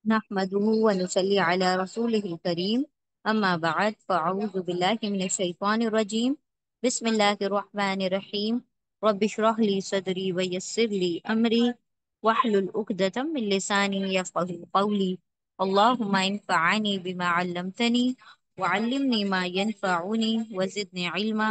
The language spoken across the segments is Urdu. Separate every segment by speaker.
Speaker 1: نحمده ونصلي على رسوله الكريم أما بعد فأعوذ بالله من الشيطان الرجيم بسم الله الرحمن الرحيم رب اشرح لي صدري ويسر لي أمري واحلل عقدة من لساني يفقهوا قولي اللهم انفعني بما علمتني وعلمني ما ينفعني وزدني علما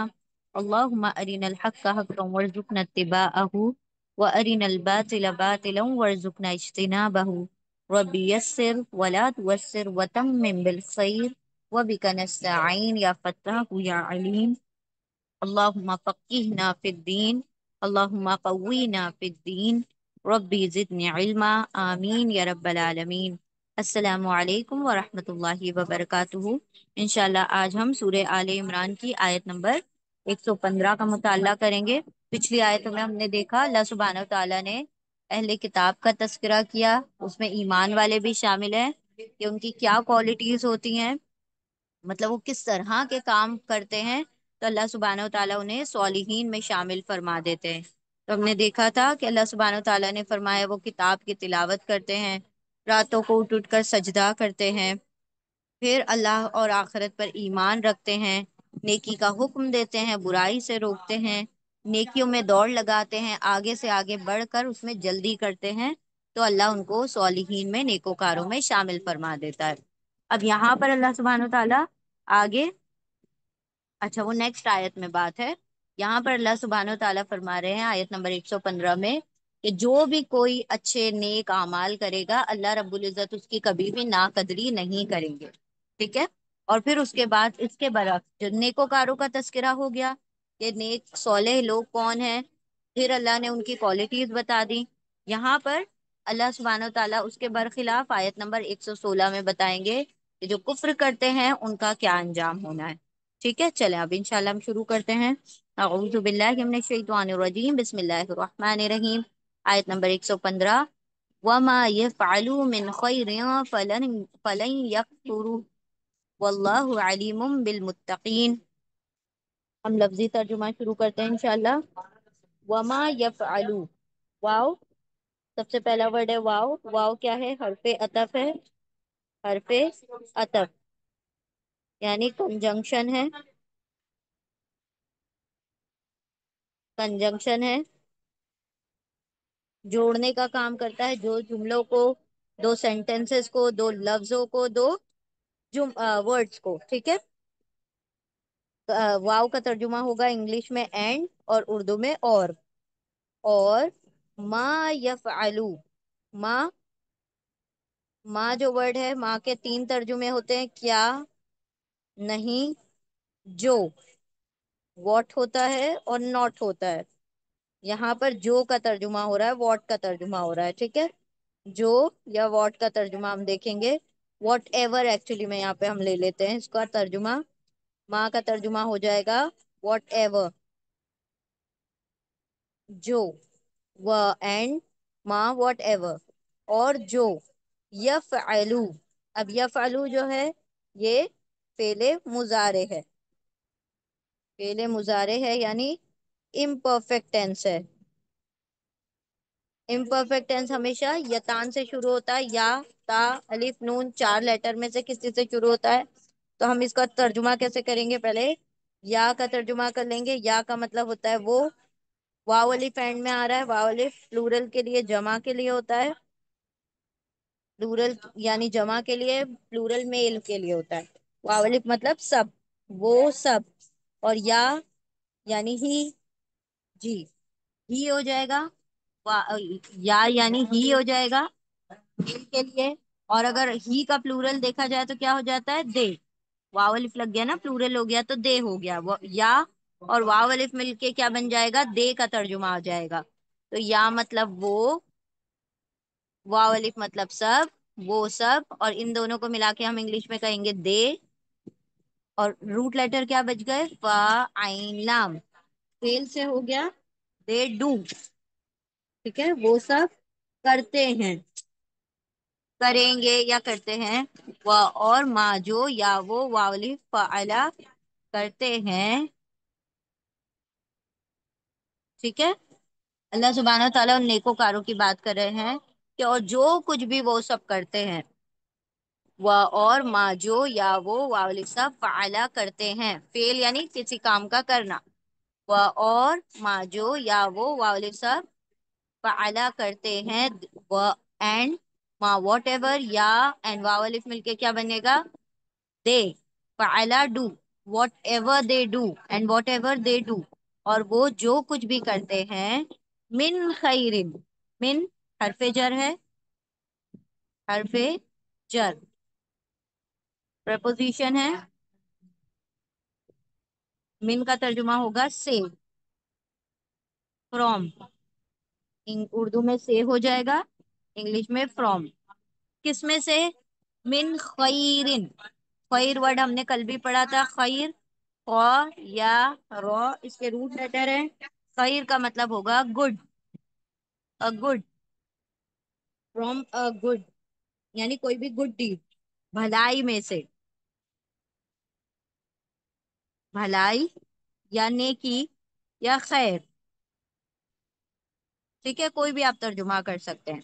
Speaker 1: اللهم أرنا الحق حقا وارزقنا اتباعه وأرنا الباطل باطلا وارزقنا اجتنابه رب يسر ولا توسر وتمم بالخير وبك نستعين يا فتاح يا عليم اللهم فقهنا في الدين اللهم قوينا في الدين ربي زدني علما آمین یا رب العالمین۔ السلام علیکم ورحمۃ اللہ وبرکاتہ۔ انشاءاللہ آج ہم سورہ آل عمران کی آیت نمبر 115 کا مطالعہ کریں گے۔ پچھلی آیتوں میں ہم نے دیکھا اللہ سبحانہ و تعالیٰ نے اہل کتاب کا تذکرہ کیا، اس میں ایمان والے بھی شامل ہیں کہ ان کی کیا کوالٹیز ہوتی ہیں، مطلب وہ کس طرح کے کام کرتے ہیں، تو اللہ سبحانہ و تعالیٰ انہیں صالحین میں شامل فرما دیتے ہیں۔ تو ہم نے دیکھا تھا کہ اللہ سبحانہ و تعالیٰ نے فرمایا وہ کتاب کی تلاوت کرتے ہیں، راتوں کو اٹھ اٹھ کر سجدہ کرتے ہیں، پھر اللہ اور آخرت پر ایمان رکھتے ہیں، نیکی کا حکم دیتے ہیں، برائی سے روکتے ہیں، نیکیوں میں دوڑ لگاتے ہیں، آگے سے آگے بڑھ کر اس میں جلدی کرتے ہیں، تو اللہ ان کو صالحین میں نیکوکاروں میں شامل فرما دیتا ہے۔ اب یہاں پر اللہ سبحانہ و تعالیٰ آگے، اچھا وہ نیکسٹ آیت میں بات ہے، یہاں پر اللہ سبحانہ و تعالیٰ فرما رہے ہیں آیت نمبر 115 میں کہ جو بھی کوئی اچھے نیک اعمال کرے گا اللہ رب العزت اس کی کبھی بھی ناقدری نہیں کریں گے، ٹھیک ہے۔ اور پھر اس کے بعد اس کے برعکس جو نیکوکاروں کا تذکرہ ہو گیا کہ نیک صالح لوگ کون ہیں، پھر اللہ نے ان کی کوالٹیز بتا دی۔ یہاں پر اللہ سبحانہ و تعالیٰ اس کے برخلاف آیت نمبر 116 میں بتائیں گے کہ جو کفر کرتے ہیں ان کا کیا انجام ہونا ہے، ٹھیک ہے۔ چلیں اب انشاءاللہ ہم شروع کرتے ہیں۔ اعوذ باللہ من الشیطان الرجیم بسم اللہ الرحمن الرحیم، آیت نمبر 115، وما يفعلوا من خیر فلن یکفروا واللہ علیم بالمتقین۔ ہم لفظی ترجمہ شروع کرتے ہیں انشاءاللہ۔ وما یفعلوا، واو سب سے پہلا ورڈ ہے واو، واو کیا ہے؟ حرف عطف ہے، حرف عطف یعنی کنجنکشن ہے، کنجنکشن ہے، جوڑنے کا کام کرتا ہے، جو جملوں کو، دو سینٹنسز کو، دو لفظوں کو، دو ورڈز کو، ٹھیک ہے۔ واو کا ترجمہ ہوگا انگلش میں اینڈ اور اردو میں اور ما یفعلو، ما ما جو ورڈ ہے ما کے تین ترجمے ہوتے ہیں، کیا، نہیں، جو، واٹ ہوتا ہے اور ناٹ ہوتا ہے۔ یہاں پر جو کا ترجمہ ہو رہا ہے، واٹ کا ترجمہ ہو رہا ہے، ٹھیک ہے۔ جو یا واٹ کا ترجمہ ہم دیکھیں گے، واٹ ایور ایکچولی میں یہاں پہ ہم لے لیتے ہیں اس کا ترجمہ، ماں کا ترجمہ ہو جائے گا واٹ ایور، جو، و اینڈ ماں واٹ ایور، اور جو یفعلو، اب یفعلو جو ہے یہ فعل مضارع ہے، فعل مضارع ہے یعنی امپرفیکٹ ٹینس ہے۔ امپرفیکٹ ٹینس ہمیشہ یتان سے شروع ہوتا ہے، یا، تا، الف، نون، چار لیٹر میں سے کسی سے شروع ہوتا ہے۔ تو ہم اس کا ترجمہ کیسے کریں گے؟ پہلے یا کا ترجمہ کر لیں گے۔ یا کا مطلب ہوتا ہے وہ، واو الف اینڈ میں آ رہا ہے، واو الف پلورل کے لیے، جمع کے لیے ہوتا ہے، پلورل یعنی جمع کے لیے، پلورل میل کے لیے ہوتا ہے۔ واو الف مطلب سب، وہ سب، اور یا یعنی ہی، جی، ہی ہو جائے گا، یا یعنی ہی ہو جائے گا میل کے لیے، اور اگر ہی کا پلورل دیکھا جائے تو کیا ہو جاتا ہے؟ دے، واو الف لگ گیا نا، پلورل ہو گیا تو دے ہو گیا، یا اور واو الف مل کے کیا بن جائے گا؟ دے کا ترجمہ آ جائے گا۔ تو یا مطلب وہ، واو الف مطلب سب، وہ سب، اور ان دونوں کو ملا کے ہم انگلش میں کہیں گے دے، اور روٹ لیٹر کیا بچ گئے؟ فا، عین، لام، فیل سے ہو گیا دے ڈو، ٹھیک ہے، وہ سب کرتے ہیں، کریں گے یا کرتے ہیں، اور ما جو یا وہ واو الف فعلا کرتے ہیں، ٹھیک ہے۔ اللہ سبحانہ و تعالیٰ ان نیکوکاروں کی بات کر رہے ہیں کہ اور جو کچھ بھی وہ سب کرتے ہیں، و اور ما جو یا وہ واو سب فعلا کرتے ہیں، فعل یعنی کسی کام کا کرنا، و اور ما جو یا وہ واو سب فعلا کرتے ہیں، و اینڈ ما واٹ ایور یا اینڈ واو الف مل کے کیا بنے گا، دے، فعلا do, whatever they do, and whatever they do, اور وہ جو کچھ بھی کرتے ہیں، من خیر، من حرف جر ہے، حرف جر، پریپوزیشن ہے، من کا ترجمہ ہوگا سے، فرام، اردو میں سے ہو جائے گا، انگلش میں فرام، کس میں سے، من خیرن، خیر ورڈ ہم نے کل بھی پڑھا تھا، خیر، خ یا رو اس کے روٹ لیٹر ہے، خیر کا مطلب ہوگا گڈ، گڈ، فرام گڈ، یعنی کوئی بھی گڈ ڈیڈ، بھلائی میں سے، بھلائی یا نیکی یا خیر، ٹھیک ہے، کوئی بھی آپ ترجمہ کر سکتے ہیں،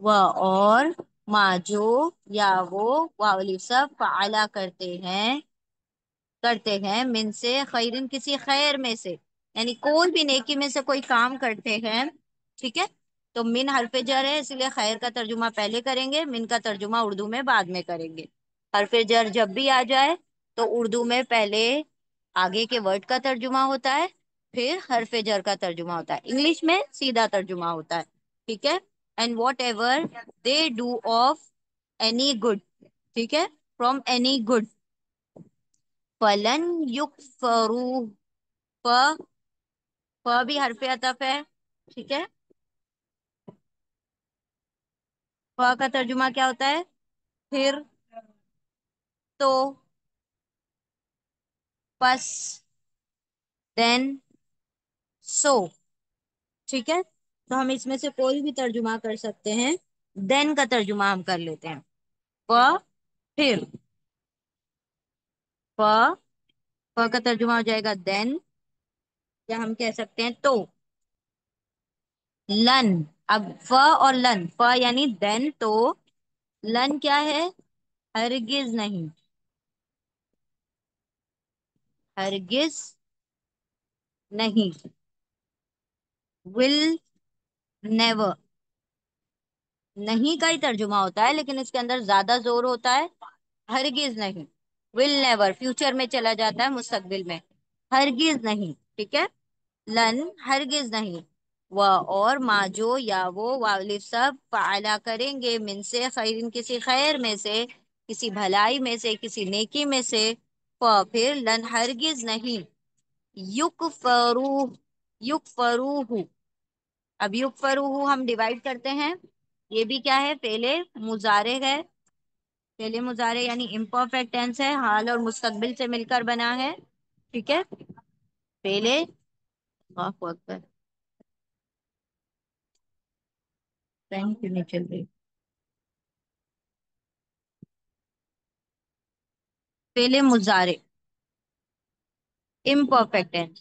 Speaker 1: وہ اور ما جو یا وہ واولی سب فعلا کرتے ہیں من سے خیرن کسی خیر میں سے، یعنی کوئی بھی نیکی میں سے کوئی کام کرتے ہیں، ٹھیک ہے، تو من حرف جر ہے اس لیے خیر کا ترجمہ پہلے کریں گے، من کا ترجمہ اردو میں بعد میں کریں گے، حرف جر جب بھی آ جائے تو اردو میں پہلے آگے کے ورڈ کا ترجمہ ہوتا ہے، پھر حرف جر کا ترجمہ ہوتا ہے، انگلش میں سیدھا ترجمہ ہوتا ہے، ٹھیک ہے، and whatever they do of any good, ٹھیک ہے، فرام اینی گڈ، فلن یکفرو، ف ف بھی حرف عطف ہے، ٹھیک ہے، ف کا ترجمہ کیا ہوتا ہے، پھر، تو، پس، دین، سو، ٹھیک ہے، تو ہم اس میں سے کوئی بھی ترجمہ کر سکتے ہیں، دین کا ترجمہ ہم کر لیتے ہیں، ف پھر، ف ف کا ترجمہ ہو جائے گا دین، یا ہم کہہ سکتے ہیں تو، لن، اب ف اور لن، ف یعنی دین تو، لن کیا ہے، ہرگز نہیں، ہرگز نہیں، ول نیور، نہیں کا ہی ترجمہ ہوتا ہے لیکن اس کے اندر زیادہ زور ہوتا ہے، ہرگز نہیں، ول نیور فیوچر میں چلا جاتا ہے، مستقبل میں، ہرگز نہیں، ٹھیک ہے، لن ہرگز نہیں، و اور ما جو یا وہ والی سب فعلا کریں گے من سے خیر کسی خیر میں سے، کسی بھلائی میں سے، کسی نیکی میں سے، پھر لن ہرگز نہیں، یک فرو، یک فروح، اب یک فروح ہم ڈیوائڈ کرتے ہیں، یہ بھی کیا ہے، پہلے مضارع ہے، پہلے مضارع یعنی امپرفیکٹ ٹینس ہے، حال اور مستقبل سے مل کر بنا ہے، ٹھیک ہے، پہلے، اللہ اکبر، پین کیوں نہیں چل رہی، پہلے مضارع، امپرفیکٹ ٹینس،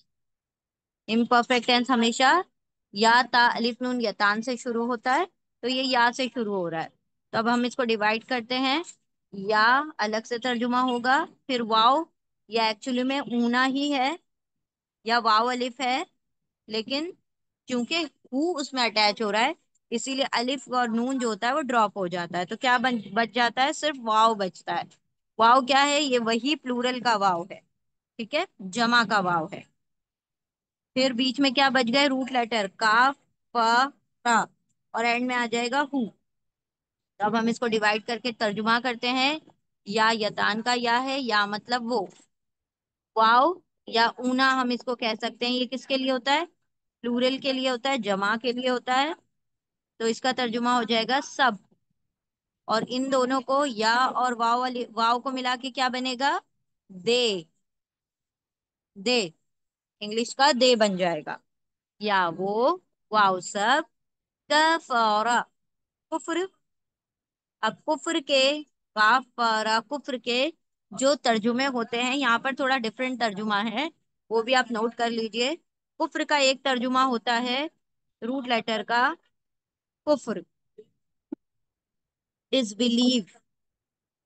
Speaker 1: امپرفیکٹ ٹینس ہمیشہ یا تا الف نون یا تان سے شروع ہوتا ہے، تو یہ یا سے شروع ہو رہا ہے، تو اب ہم اس کو ڈیوائڈ کرتے ہیں، یا الگ سے ترجمہ ہوگا، پھر واو، یا ایکچولی میں اونا ہی ہے، یا واو الف ہے، لیکن کیونکہ اس میں اٹیچ ہو رہا ہے اسی لیے الف اور نون جو ہوتا ہے وہ ڈراپ ہو جاتا ہے، تو کیا بچ جاتا ہے، صرف واو بچتا ہے، واو کیا ہے، یہ وہی پلورل کا واو ہے، ٹھیک ہے، جمع کا واو ہے، پھر بیچ میں کیا بچ گئے، روٹ لیٹر کاف، را، اور اینڈ میں آ جائے گا ہو، تو اب ہم اس کو ڈیوائڈ کر کے ترجمہ کرتے ہیں، یا یتان کا یا ہے، یا مطلب وہ، واو یا اونا ہم اس کو کہہ سکتے ہیں، یہ کس کے لیے ہوتا ہے، پلورل کے لیے ہوتا ہے، جمع کے لیے ہوتا ہے، تو اس کا ترجمہ ہو جائے گا سب، اور ان دونوں کو یا اور واو کو ملا کے کیا بنے گا، دے، دے، انگلش کا دے بن جائے گا، یا وہ واو سب کفارا، کفر، اب کفر کے، کفارا کفر کے جو ترجمے ہوتے ہیں یہاں پر تھوڑا ڈفرینٹ ترجمہ ہے، وہ بھی آپ نوٹ کر لیجئے، کفر کا ایک ترجمہ ہوتا ہے روٹ لیٹر کا کفر، ڈس بلیو،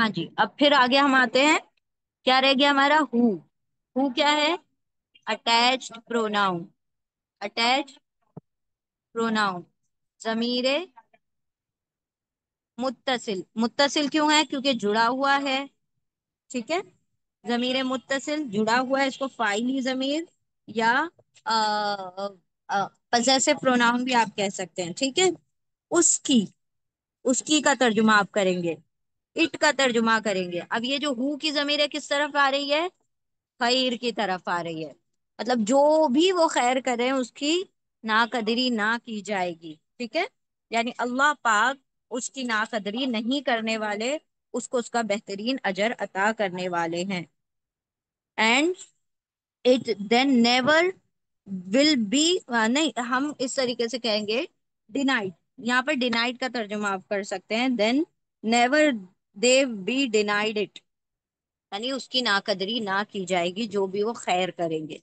Speaker 1: ہاں جی، اب پھر آگے ہم آتے ہیں، کیا رہ گیا ہمارا؟ ہو کیا ہے؟ اٹیچڈ پروناؤن، اٹیچ پروناؤن، ضمیر متصل، متصل کیوں ہے؟ کیونکہ جڑا ہوا ہے، ٹھیک ہے، ضمیر متصل جڑا ہوا ہے، اس کو فاعلی ضمیر یا پزیسو پروناؤن بھی آپ کہہ سکتے ہیں، ٹھیک ہے۔ اس کی، اس کی کا ترجمہ آپ کریں گے، اٹ کا ترجمہ کریں گے۔ اب یہ جو ہو کی ضمیر ہے کس طرف آ رہی ہے؟ خیر کی طرف آ رہی ہے، مطلب جو بھی وہ خیر کرے اس کی ناقدری نہ کی جائے گی، ٹھیک ہے، یعنی اللہ پاک اس کی ناقدری نہیں کرنے والے، اس کو اس کا بہترین اجر عطا کرنے والے ہیں۔ And it then never will be, نہیں ہم اس طریقے سے کہیں گے ڈینائڈ، یہاں پر ڈینائڈ کا ترجمہ آپ کر سکتے ہیں، then never they be denied it, یعنی اس کی ناقدری نہ کی جائے گی جو بھی وہ خیر کریں گے،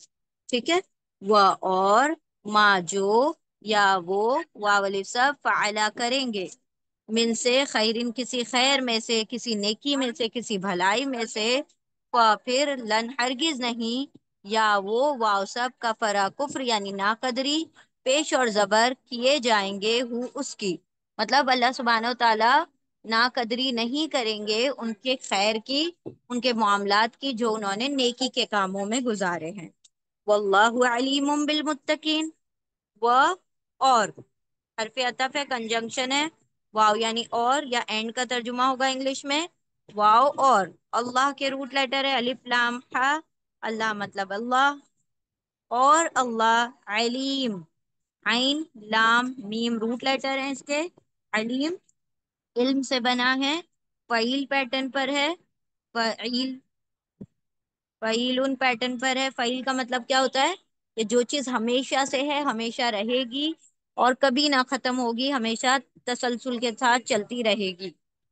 Speaker 1: ٹھیک ہے۔ وہ اور ما جو یا وہ واولی سب فعلا کریں گے، من سے خیرن کسی خیر میں سے، کسی نیکی میں سے، کسی بھلائی میں سے، پھر لن ہرگز نہیں، یا وہ واو سب کا فرا کفر یعنی ناقدری پیش اور زبر کیے جائیں گے اس کی، مطلب اللہ سبحانہ و تعالی ناقدری نہیں کریں گے ان کے خیر کی، ان کے معاملات کی جو انہوں نے نیکی کے کاموں میں گزارے ہیں۔ واللہ علیم بالمتقین، و اور حرف عطف ہے، کنجنکشن ہے، واو یعنی اور یا اینڈ کا ترجمہ ہوگا انگلش میں واو اور، اللہ کے روٹ لیٹر ہے الف لام ہا، اللہ مطلب اللہ، اور اللہ علیم، عین لام میم روٹ لیٹر ہیں اس کے، علیم علم سے بنا ہے، فعیل پیٹرن پر ہے، فعیل فعیل پیٹرن پر ہے۔ فعیل کا مطلب کیا ہوتا ہے؟ کہ جو چیز ہمیشہ سے ہے، ہمیشہ رہے گی اور کبھی نہ ختم ہوگی، ہمیشہ تسلسل کے ساتھ چلتی رہے گی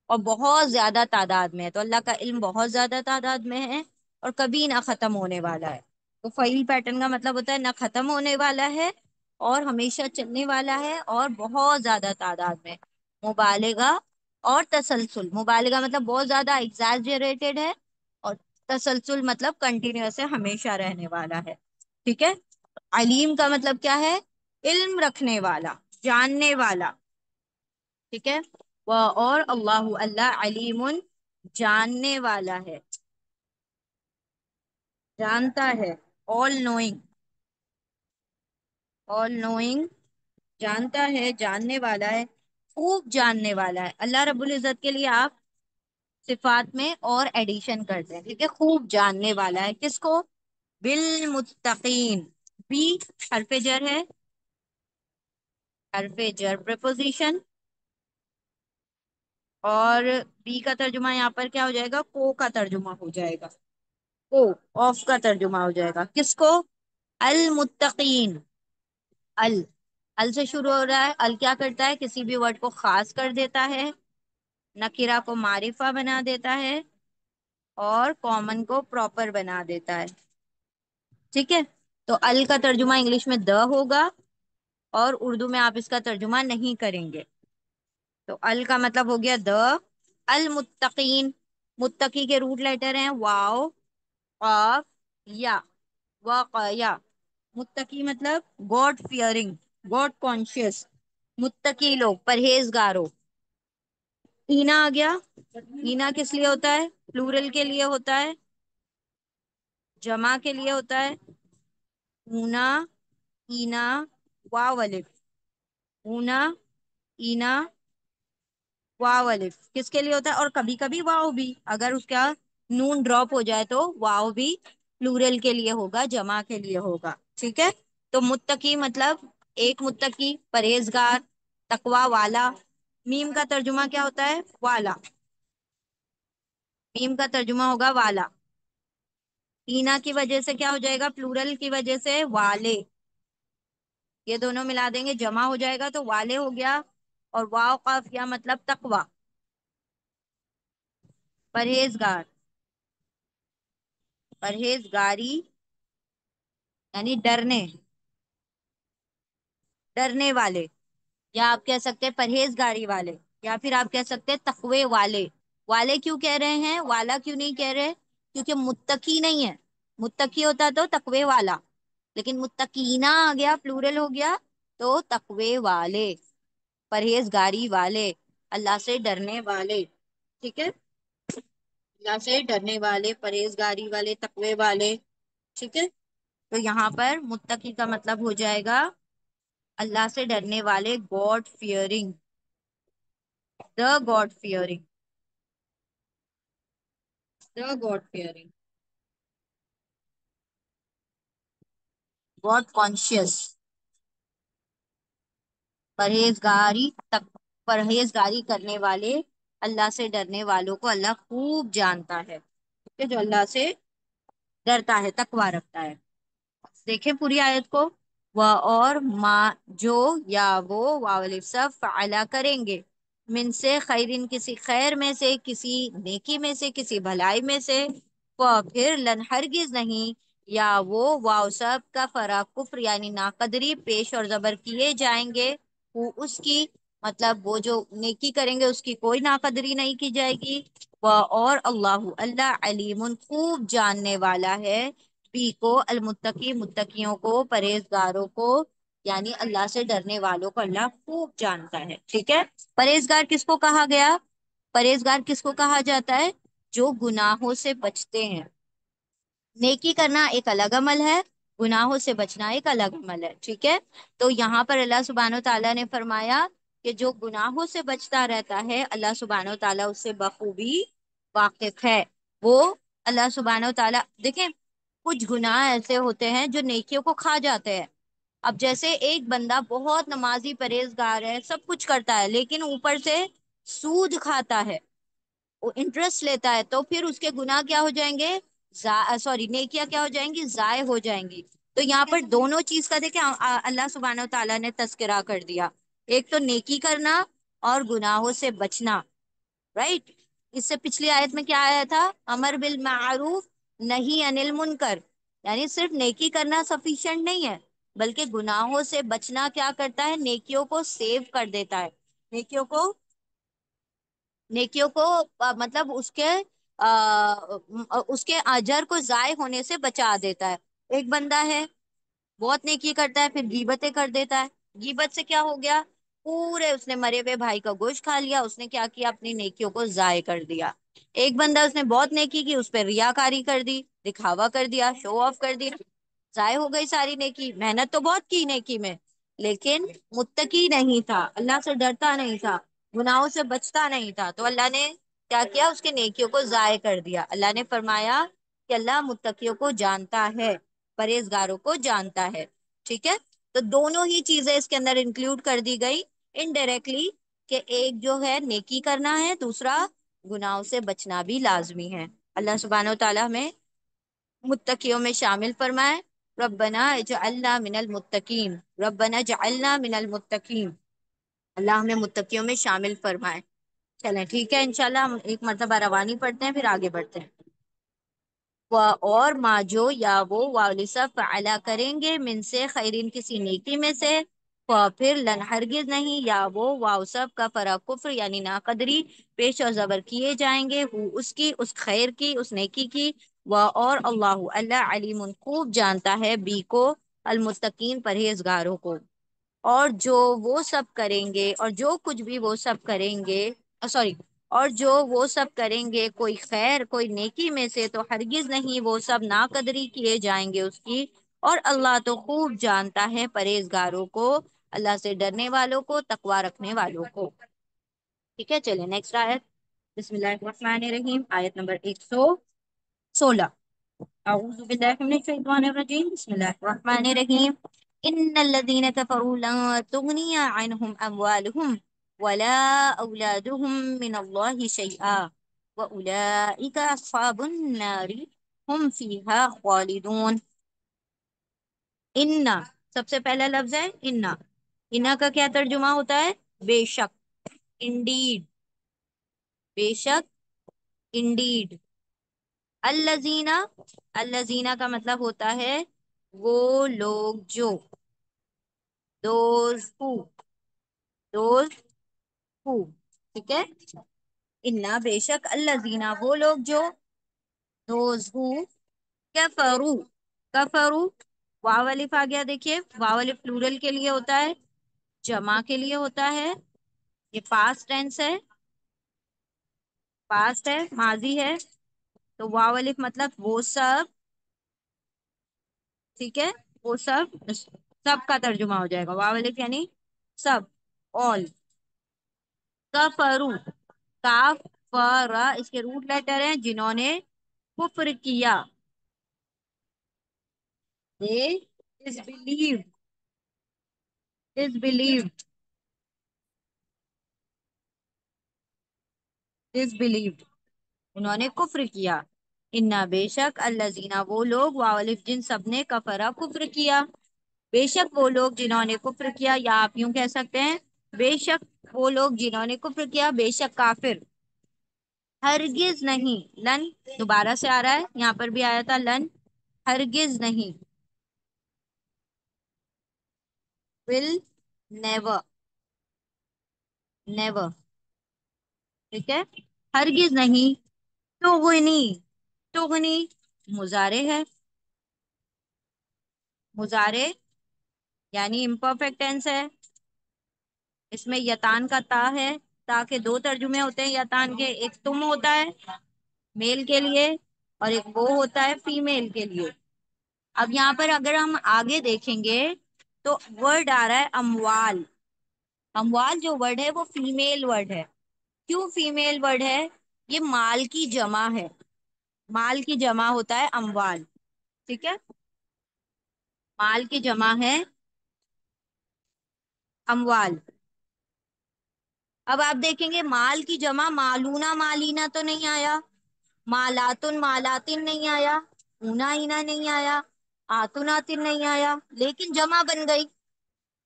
Speaker 1: اور بہت زیادہ تعداد میں ہے، تو اللہ کا علم بہت زیادہ تعداد میں ہے اور کبھی نہ ختم ہونے والا ہے۔ تو فعیل پیٹرن کا مطلب ہوتا ہے نہ ختم ہونے والا ہے اور ہمیشہ چلنے والا ہے اور بہت زیادہ تعداد میں، مبالغہ اور تسلسل، مبالغہ مطلب بہت زیادہ ایگزیجریٹڈ ہے، اور تسلسل مطلب کنٹینیوس ہے، ہمیشہ رہنے والا ہے، ٹھیک ہے۔ علیم کا مطلب کیا ہے؟ علم رکھنے والا، جاننے والا، ٹھیک ہے۔ اور اللہ، اللہ علیم جاننے والا ہے، جانتا ہے، all knowing، all knowing جانتا ہے، جاننے والا ہے، خوب جاننے والا ہے۔ اللہ رب العزت کے لیے آپ صفات میں اور ایڈیشن کرتے ہیں، ٹھیک ہے، خوب جاننے والا ہے کس کو؟ بالمتقین، بی حرف جر ہے، حرف جر پریپوزیشن، اور بی کا ترجمہ یہاں پر کیا ہو جائے گا؟ کو کا ترجمہ ہو جائے گا، کو آف کا ترجمہ ہو جائے گا، کس کو؟ المتقین، ال، ال سے شروع ہو رہا ہے، ال کیا کرتا ہے؟ کسی بھی ورڈ کو خاص کر دیتا ہے، نکرہ کو معرفہ بنا دیتا ہے اور کامن کو پراپر بنا دیتا ہے، ٹھیک ہے۔ تو ال کا ترجمہ انگلش میں دا ہوگا اور اردو میں آپ اس کا ترجمہ نہیں کریں گے، تو ال کا مطلب ہو گیا دا، المتقین، متقی کے روٹ لیٹر ہیں واو، قاف، یا، واقع، متقی مطلب گاڈ فیئرنگ، گاڈ کانشیس، متقی لوگ، پرہیزگاروں۔ اینا آ گیا، اینا کس لیے ہوتا ہے؟ پلورل کے لیے ہوتا ہے، جمع کے لیے ہوتا ہے، اونا، اینا، واو الف، اونا، اینا، واو الف کس کے لیے ہوتا ہے؟ اور کبھی کبھی واو بھی، اگر اس کا نون ڈراپ ہو جائے تو واو بھی پلورل کے لیے ہوگا، جمع کے لیے ہوگا، ٹھیک ہے۔ تو متقی مطلب ایک متقی، پرہیزگار، تقوی والا۔ میم کا ترجمہ کیا ہوتا ہے؟ والا، میم کا ترجمہ ہوگا والا۔ اینا کی وجہ سے کیا ہو جائے گا؟ پلورل کی وجہ سے والے، یہ دونوں ملا دیں گے جمع ہو جائے گا تو والے ہو گیا، اور واو قاف یا مطلب تقوی، پرہیزگار، پرہیزگاری یعنی ڈرنے، ڈرنے والے، یا آپ کہہ سکتے ہیں پرہیزگاری والے، یا پھر آپ کہہ سکتے ہیں تقوی والے، والے کیوں کہہ رہے ہیں، والا کیوں نہیں کہہ رہے؟ کیونکہ متقی نہیں ہے، متقی ہوتا تو تقوی والا، لیکن متقینا آ گیا، پلورل ہو گیا، تو تقوی والے، پرہیزگاری والے، اللہ سے ڈرنے والے، ٹھیک ہے، اللہ سے ڈرنے والے، پرہیزگاری والے، تقوی والے، ٹھیک ہے۔ تو یہاں پر متقی کا مطلب ہو جائے گا اللہ سے ڈرنے والے، God fearing, the God fearing, the God fearing, God conscious, پرہیزگاری پرہیزگاری کرنے والے، اللہ سے ڈرنے والوں کو اللہ خوب جانتا ہے، ٹھیک ہے، جو اللہ سے ڈرتا ہے، تقوی رکھتا ہے۔ دیکھیں پوری آیت کو، وہ اور ماں جو یا وہ واول سب فعلا کریں گے، من سے خیرن کسی خیر میں سے، کسی نیکی میں سے، کسی بھلائی میں سے، پھر لن ہرگز نہیں، یا وہ واو سب کا فرا کفر یعنی ناقدری پیش اور زبر کیے جائیں گے، وہ اس کی مطلب وہ جو نیکی کریں گے اس کی کوئی ناقدری نہیں کی جائے گی، وہ اور اللہ اللہ علیم خوب جاننے والا ہے، بی کو المتقی متقیوں کو، پرہیزگاروں کو، یعنی اللہ سے ڈرنے والوں کو اللہ خوب جانتا ہے، ٹھیک ہے۔ پرہیزگار کس کو کہا گیا؟ پرہیزگار کس کو کہا جاتا ہے؟ جو گناہوں سے بچتے ہیں۔ نیکی کرنا ایک الگ عمل ہے، گناہوں سے بچنا ایک الگ عمل ہے، ٹھیک ہے۔ تو یہاں پر اللہ سبحانہ و تعالیٰ نے فرمایا کہ جو گناہوں سے بچتا رہتا ہے اللہ سبحانہ و تعالیٰ اس سے بخوبی واقف ہے۔ وہ اللہ سبحانہ و تعالیٰ دیکھیں، کچھ گناہ ایسے ہوتے ہیں جو نیکیوں کو کھا جاتے ہیں۔ اب جیسے ایک بندہ بہت نمازی پرہیزگار ہے، سب کچھ کرتا ہے، لیکن اوپر سے سود کھاتا ہے، وہ انٹرسٹ لیتا ہے، تو پھر اس کے گناہ کیا ہو جائیں گے؟ سوری، نیکیاں کیا ہو جائیں گی؟ ضائع ہو جائیں گی۔ تو یہاں پر دونوں چیز کا دیکھیں اللہ سبحانہ و تعالیٰ نے تذکرہ کر دیا، ایک تو نیکی کرنا اور گناہوں سے بچنا، رائٹ۔ اس سے پچھلی آیت میں کیا آیا تھا؟ امر بالمعروف نہی عن المنکر، یعنی صرف نیکی کرنا سفیشینٹ نہیں ہے، بلکہ گناہوں سے بچنا کیا کرتا ہے؟ نیکیوں کو سیو کر دیتا ہے، نیکیوں کو، نیکیوں کو مطلب اس کے اجر کو ضائع ہونے سے بچا دیتا ہے۔ ایک بندہ ہے بہت نیکی کرتا ہے، پھر غیبتیں کر دیتا ہے، غیبت سے کیا ہو گیا؟ پورے اس نے مرے ہوئے بھائی کا گوشت کھا لیا، اس نے کیا کیا؟ اپنی نیکیوں کو ضائع کر دیا۔ ایک بندہ اس نے بہت نیکی کی، اس پہ ریاکاری کر دی، دکھاوا کر دیا، شو آف کر دیا، ضائع ہو گئی ساری نیکی، محنت تو بہت کی نیکی میں، لیکن متقی نہیں تھا، اللہ سے ڈرتا نہیں تھا، گناہوں سے بچتا نہیں تھا، تو اللہ نے کیا کیا؟ اس کے نیکیوں کو ضائع کر دیا۔ اللہ نے فرمایا کہ اللہ متقیوں کو جانتا ہے، پرہیزگاروں کو جانتا ہے، ٹھیک ہے۔ تو دونوں ہی چیزیں اس کے اندر انکلوڈ کر دی گئی انڈائریکٹلی، کہ ایک جو ہے نیکی کرنا ہے، دوسرا گناہوں سے بچنا بھی لازمی ہے۔ اللہ سبحانہ و تعالیٰ ہمیں متقیوں میں شامل فرمائے۔ ربنا اجعلنا من المتقین، ربنا اجعلنا من المتقین، اللہ ہمیں متقیوں میں شامل فرمائے۔ چلیں ٹھیک ہے، انشاءاللہ ہم ایک مرتبہ روانی پڑھتے ہیں پھر آگے بڑھتے ہیں۔ اور ما جو یا وہ والسا فعلا کریں گے، من سے خیرین کسی نیکی میں سے، پھر لن ہرگز نہیں، یا وہ واؤسب کا فرا کفر یعنی ناقدری پیش اور زبر کیے جائیں گے، اس کی، اس خیر کی، اس نیکی کی، اور اللہ اللہ علیم خوب جانتا ہے، بی کو المتقین پرہیزگاروں کو، اور جو وہ سب کریں گے، اور جو کچھ بھی وہ سب کریں گے، سوری، اور جو وہ سب کریں گے کوئی خیر کوئی نیکی میں سے، تو ہرگز نہیں وہ سب ناقدری کیے جائیں گے اس کی، اور اللہ تو خوب جانتا ہے پرہیزگاروں کو، اللہ سے ڈرنے والوں کو، تقوی رکھنے والوں کو، ٹھیک ہے۔ چلیں نیکسٹ آیت، بسم اللہ الرحمن الرحیم، آیت نمبر 116، اعوذ باللہ من الشیطان الرجیم، بسم اللہ الرحمن الرحیم، ان الذين كفروا لن تغني عنهم اموالهم ولا اولادهم من الله شيئا واولئك اصحاب النار هم فيها خالدون۔ انا سب سے پہلا لفظ ہے انا، انا کا کیا ترجمہ ہوتا ہے؟ بے شک، انڈیڈ، بے شک، انڈیڈ۔ الذین، الذین کا مطلب ہوتا ہے وہ لوگ جو، دوز ہو، دوز ہو، ٹھیک ہے۔ انا بے شک الذین وہ لوگ جو دوز ہو کفرو کفرو واو الف آ گیا دیکھیے واو الف پلورل کے لیے ہوتا ہے جمع کے لیے ہوتا ہے یہ پاسٹ ٹینس ہے پاسٹ ہے ماضی ہے تو واو الف مطلب وہ سب ٹھیک ہے وہ سب کا ترجمہ ہو جائے گا واو الف یعنی سب all کفرو کاف فرا اس کے روٹ لیٹر ہیں جنہوں نے کفر کیا they disbelieved disbelieved انہوں نے کفر کیا انا بے شک الذین وہ لوگ واو الف جن سب نے کفرا کفر کیا بے شک وہ لوگ جنہوں نے کفر کیا یا آپ یوں کہہ سکتے ہیں بے شک وہ لوگ جنہوں نے کفر کیا بے شک کافر ہرگز نہیں لن دوبارہ سے آ رہا ہے یہاں پر بھی آیا تھا لن ہرگز نہیں will never never ٹھیک ہے ہرگز نہیں تغنی تغنی مضارع ہے مضارع یعنی امپرفیکٹ ٹینس ہے اس میں یتان کا تا ہے تا کے دو ترجمے ہوتے ہیں یتان کے ایک تم ہوتا ہے میل کے لیے اور ایک وہ ہوتا ہے فیمیل کے لیے اب یہاں پر اگر ہم آگے دیکھیں گے تو ورڈ آ رہا ہے اموال اموال جو ورڈ ہے وہ فیمیل ورڈ ہے کیوں فیمیل ورڈ ہے یہ مال کی جمع ہے مال کی جمع ہوتا ہے اموال ٹھیک ہے مال کی جمع ہے اموال اب آپ دیکھیں گے مال کی جمع مالونا مالینا تو نہیں آیا مالاتن مالاتن نہیں آیا اونا اینا نہیں آیا آتن آتن نہیں آیا لیکن جمع بن گئی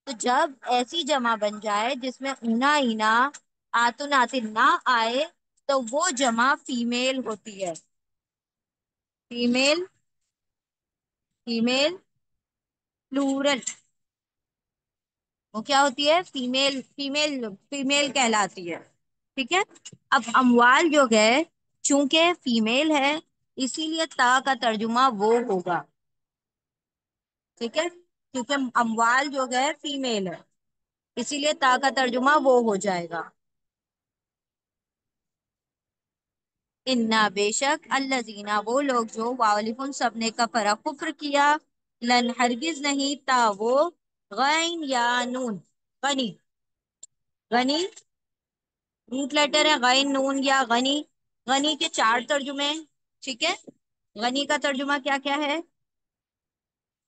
Speaker 1: تو جب ایسی جمع بن جائے جس میں اونا اینا آتن آتن نہ آئے تو وہ جمع فیمیل ہوتی ہے فیمیل فیمیل پلورل وہ کیا ہوتی ہے فیمیل فیمیل فیمیل کہلاتی ہے ٹھیک ہے اب اموال جو ہے چونکہ فیمیل ہے اسی لیے تا کا ترجمہ وہ ہوگا ٹھیک ہے کیونکہ اموال جو ہے فیمیل ہے اسی لیے تا کا ترجمہ وہ ہو جائے گا انا بے شک الذین وہ لوگ جو واولفن سب نے کفر کفر کیا لن ہرگز نہیں تا وہ غین یا نون غنی غنی روٹ لیٹر ہے غین نون یا غنی غنی کے چار ترجمے ٹھیک ہے غنی کا ترجمہ کیا کیا ہے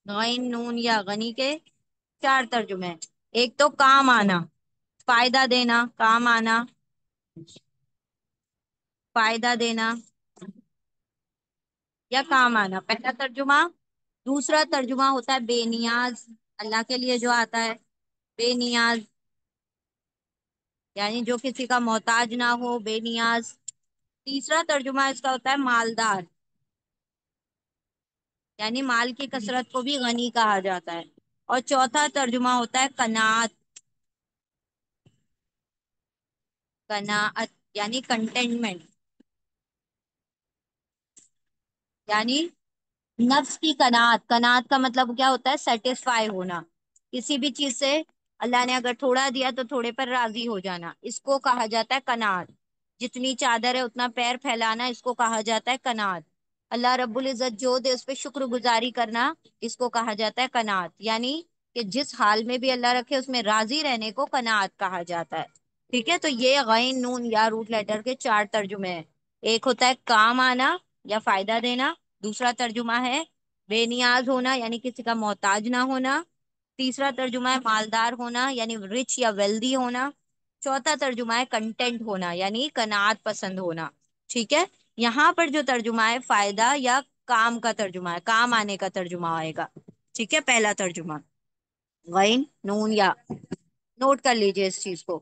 Speaker 1: غین نون یا غنی کے چار ترجمے ایک تو کام آنا فائدہ دینا کام آنا فائدہ دینا یا کام آنا پہلا ترجمہ دوسرا ترجمہ ہوتا ہے بے نیاز اللہ کے لیے جو آتا ہے بے نیاز یعنی جو کسی کا محتاج نہ ہو بے نیاز تیسرا ترجمہ اس کا ہوتا ہے مالدار یعنی مال کی کثرت کو بھی غنی کہا جاتا ہے اور چوتھا ترجمہ ہوتا ہے قناعت قناعت یعنی کنٹینٹمنٹ یعنی نفس کی قناعت قناعت کا مطلب کیا ہوتا ہے سیٹسفائی ہونا کسی بھی چیز سے اللہ نے اگر تھوڑا دیا تو تھوڑے پر راضی ہو جانا اس کو کہا جاتا ہے قناعت جتنی چادر ہے اتنا پیر پھیلانا اس کو کہا جاتا ہے قناعت اللہ رب العزت جو دے اس پہ شکر گزاری کرنا اس کو کہا جاتا ہے قناعت یعنی کہ جس حال میں بھی اللہ رکھے اس میں راضی رہنے کو قناعت کہا جاتا ہے ٹھیک ہے تو یہ غین نون یا روٹ لیٹر کے چار ترجمے ہیں ایک ہوتا ہے کام آنا یا فائدہ دینا دوسرا ترجمہ ہے بے نیاز ہونا یعنی کسی کا محتاج نہ ہونا تیسرا ترجمہ ہے مالدار ہونا یعنی رچ یا ویلدی ہونا چوتھا ترجمہ ہے کنٹینٹ ہونا یعنی قناعت پسند ہونا ٹھیک ہے یہاں پر جو ترجمہ ہے فائدہ یا کام کا ترجمہ ہے کام آنے کا ترجمہ آئے گا ٹھیک ہے پہلا ترجمہ غین نون یا نوٹ کر لیجئے اس چیز کو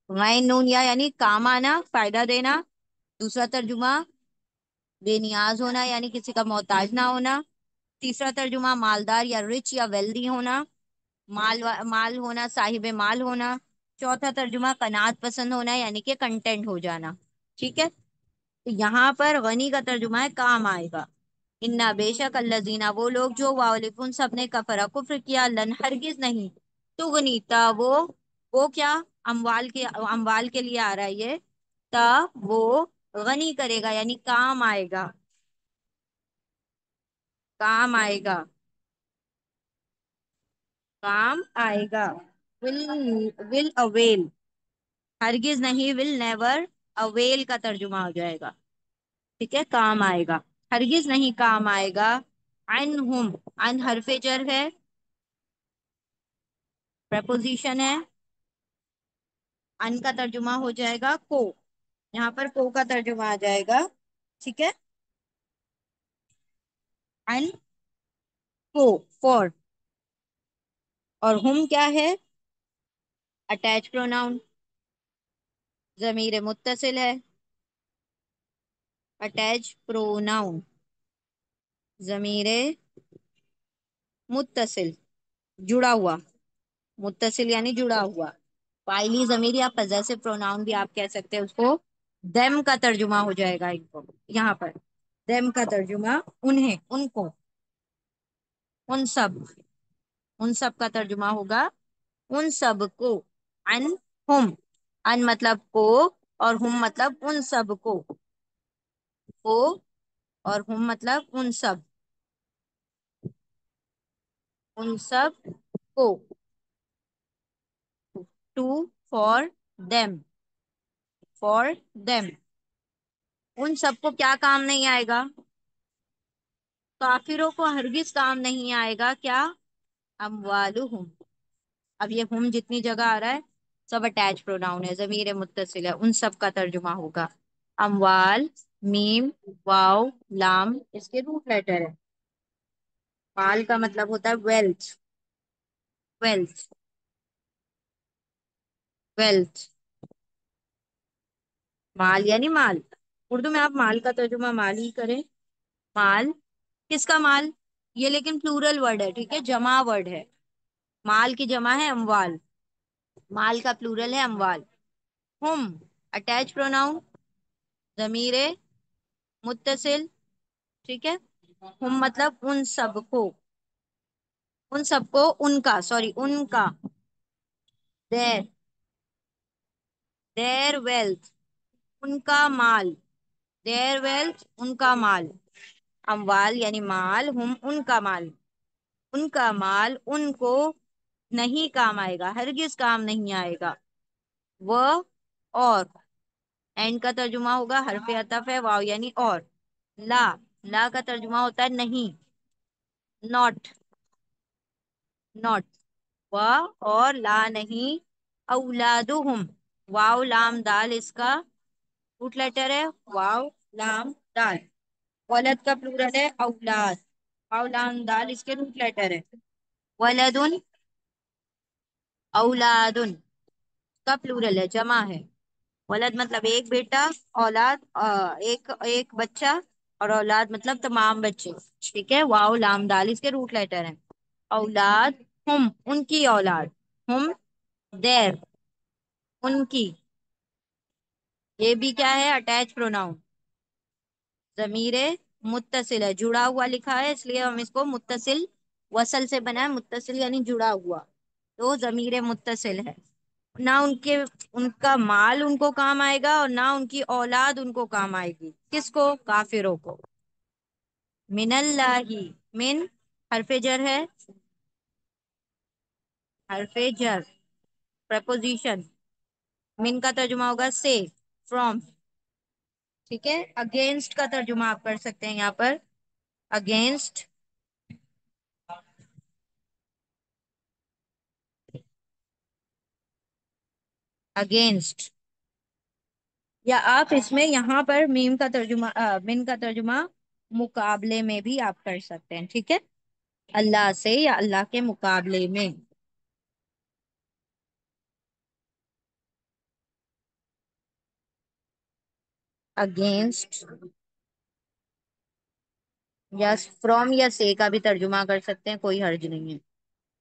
Speaker 1: غین نون یا یعنی کام آنا فائدہ دینا دوسرا ترجمہ بے نیاز ہونا یعنی کسی کا محتاج نہ ہونا تیسرا ترجمہ مالدار یا رچ یا ویلدی ہونا مال ہونا صاحب مال ہونا چوتھا ترجمہ قناعت پسند ہونا یعنی کہ کنٹینٹ ہو جانا ٹھیک ہے، تو یہاں پر غنی کا ترجمہ ہے کام آئے گا. انا بے شک الذین وہ لوگ جو والکن سب نے کفرا کفر کیا، لن ہرگز نہیں، تغنیتا وہ کیا، اموال کے لیے آ رہا ہے یہ، تا وہ غنی کرے گا یعنی کام آئے گا، کام آئے گا، کام آئے گا. ول اویل، ہرگز نہیں، ول نیور، اویل کا ترجمہ ہو جائے گا. ٹھیک ہے، کام آئے گا، ہرگز نہیں کام آئے گا. عنہم، ان حرف جر ہے، پریپوزیشن ہے، ان کا ترجمہ ہو جائے گا کو، یہاں پر کو کا ترجمہ آ جائے گا. ٹھیک ہے، ان کو فور، اور ہم کیا ہے، اٹیچ پروناؤن، ضمیر متصل ہے، اٹیچ پروناؤن، ضمیر متصل، جڑا ہوا، متصل یعنی جڑا ہوا. فاعلی ضمیر یا پوزیسو پروناؤن بھی آپ کہہ سکتے ہیں اس کو. دیم کا ترجمہ ہو جائے گا ان کو، یہاں پر دیم کا ترجمہ انہیں، ان کو، ان سب، ان سب کا ترجمہ ہوگا ان سب کو. ان ہم، ان مطلب کو، اور ہم مطلب ان سب کو اور ہم مطلب ان سب، ان سب کو. To, for them, for them. ان سب کو کیا کام نہیں آئے گا، کافروں کو ہرگز کام نہیں آئے گا کیا، اموالہم. اب یہ ہم جتنی جگہ آ رہا ہے سب اٹیچ پروناؤن ہے، ضمیر متصل ہے، ان سب کا ترجمہ ہوگا اموال، میم، واو، لام اس کے روٹ لیٹر ہے. مال کا مطلب ہوتا ہے ویلتھ، ویلتھ، ویلتھ. مال یعنی مال، اردو میں آپ مال کا ترجمہ مال ہی کریں. مال، کس کا مال، یہ لیکن پلورل ورڈ ہے، ٹھیک ہے، جمع ورڈ ہے. مال کی جمع ہے اموال، مال کا پلورل ہے اموال. ہم اٹیچ پروناؤن، ضمیر متصل. ٹھیک ہے، ہم مطلب ان سب کو، ان سب کو، ان کا، سوری ان کا. دیر، دیر ویلتھ، ان کا مال، دیر ویلتھ ان کا مال. اموال یعنی مال، ہم ان کا مال، ان کا مال ان کو نہیں کام آئے گا، ہرگز کام نہیں آئے گا. وہ اور، اینڈ کا ترجمہ ہوگا حرف عطف ہے، واو یعنی اور. لا، لا کا ترجمہ ہوتا ہے نہیں، ناٹ، ناٹ. و اور لا نہیں، اولادہم، واو لام دال اس کا روٹ لیٹر ہے، واو لام دال. ولد کا پلورل ہے اولاد، واو لام دال اس کے روٹ لیٹر ہے. ولدن، اولادن کا پلورل ہے، جمع ہے. ولد مطلب ایک بیٹا، اولاد ایک ایک بچہ، اور اولاد مطلب تمام بچے. ٹھیک ہے، واو لام دال اس کے روٹ لیٹر ہیں. اولاد، ہم ان کی اولاد، ہم دیر ان کی. یہ بھی کیا ہے، اٹیچ پروناؤن، ضمیر متصل ہے، جڑا ہوا لکھا ہے اس لیے ہم اس کو متصل، وصل سے بنا ہے، متصل یعنی جڑا ہوا، تو ضمیر متصل ہے. نہ ان کا مال ان کو کام آئے گا، اور نہ ان کی اولاد ان کو کام آئے گی. کس کو، کافروں کو. من اللہ، من حرف جر ہے، حرف جر، پریپوزیشن. من کا ترجمہ ہوگا سے، فرام. ٹھیک ہے، اگینسٹ کا ترجمہ آپ کر سکتے ہیں یہاں پر، اگینسٹ. اگینسٹ. یا آپ اس میں یہاں پر میم کا ترجمہ من کا ترجمہ مقابلے میں بھی آپ کر سکتے ہیں. ٹھیک ہے، اللہ سے یا اللہ کے مقابلے میں. اگینسٹ، یا فرام یا سے کا بھی ترجمہ کر سکتے ہیں، کوئی حرج نہیں ہے.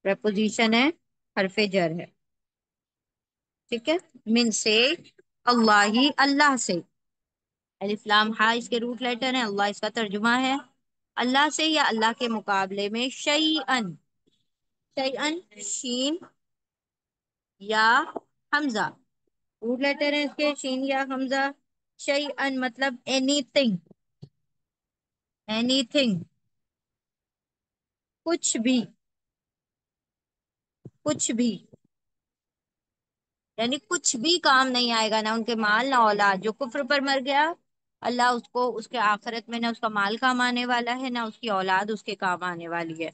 Speaker 1: پریپوزیشن ہے، حرف جر ہے. ٹھیک ہے، من سے، اللہ ہی اللہ سے. الف لام ہا اس کے روٹ لیٹر ہیں، اللہ اس کا ترجمہ ہے۔ اللہ سے یا اللہ کے مقابلے میں، شیئن، شیئن شین یا حمزہ، روٹ لیٹر ہیں اس کے شین یا حمزہ۔ شیئن مطلب اینی تھنگ، اینی تھنگ، کچھ بھی، کچھ بھی، یعنی کچھ بھی کام نہیں آئے گا، نہ ان کے مال نہ اولاد۔ جو کفر پر مر گیا، اللہ اس کو اس کے آخرت میں نہ اس کا مال کام آنے والا ہے، نہ اس کی اولاد اس کے کام آنے والی ہے،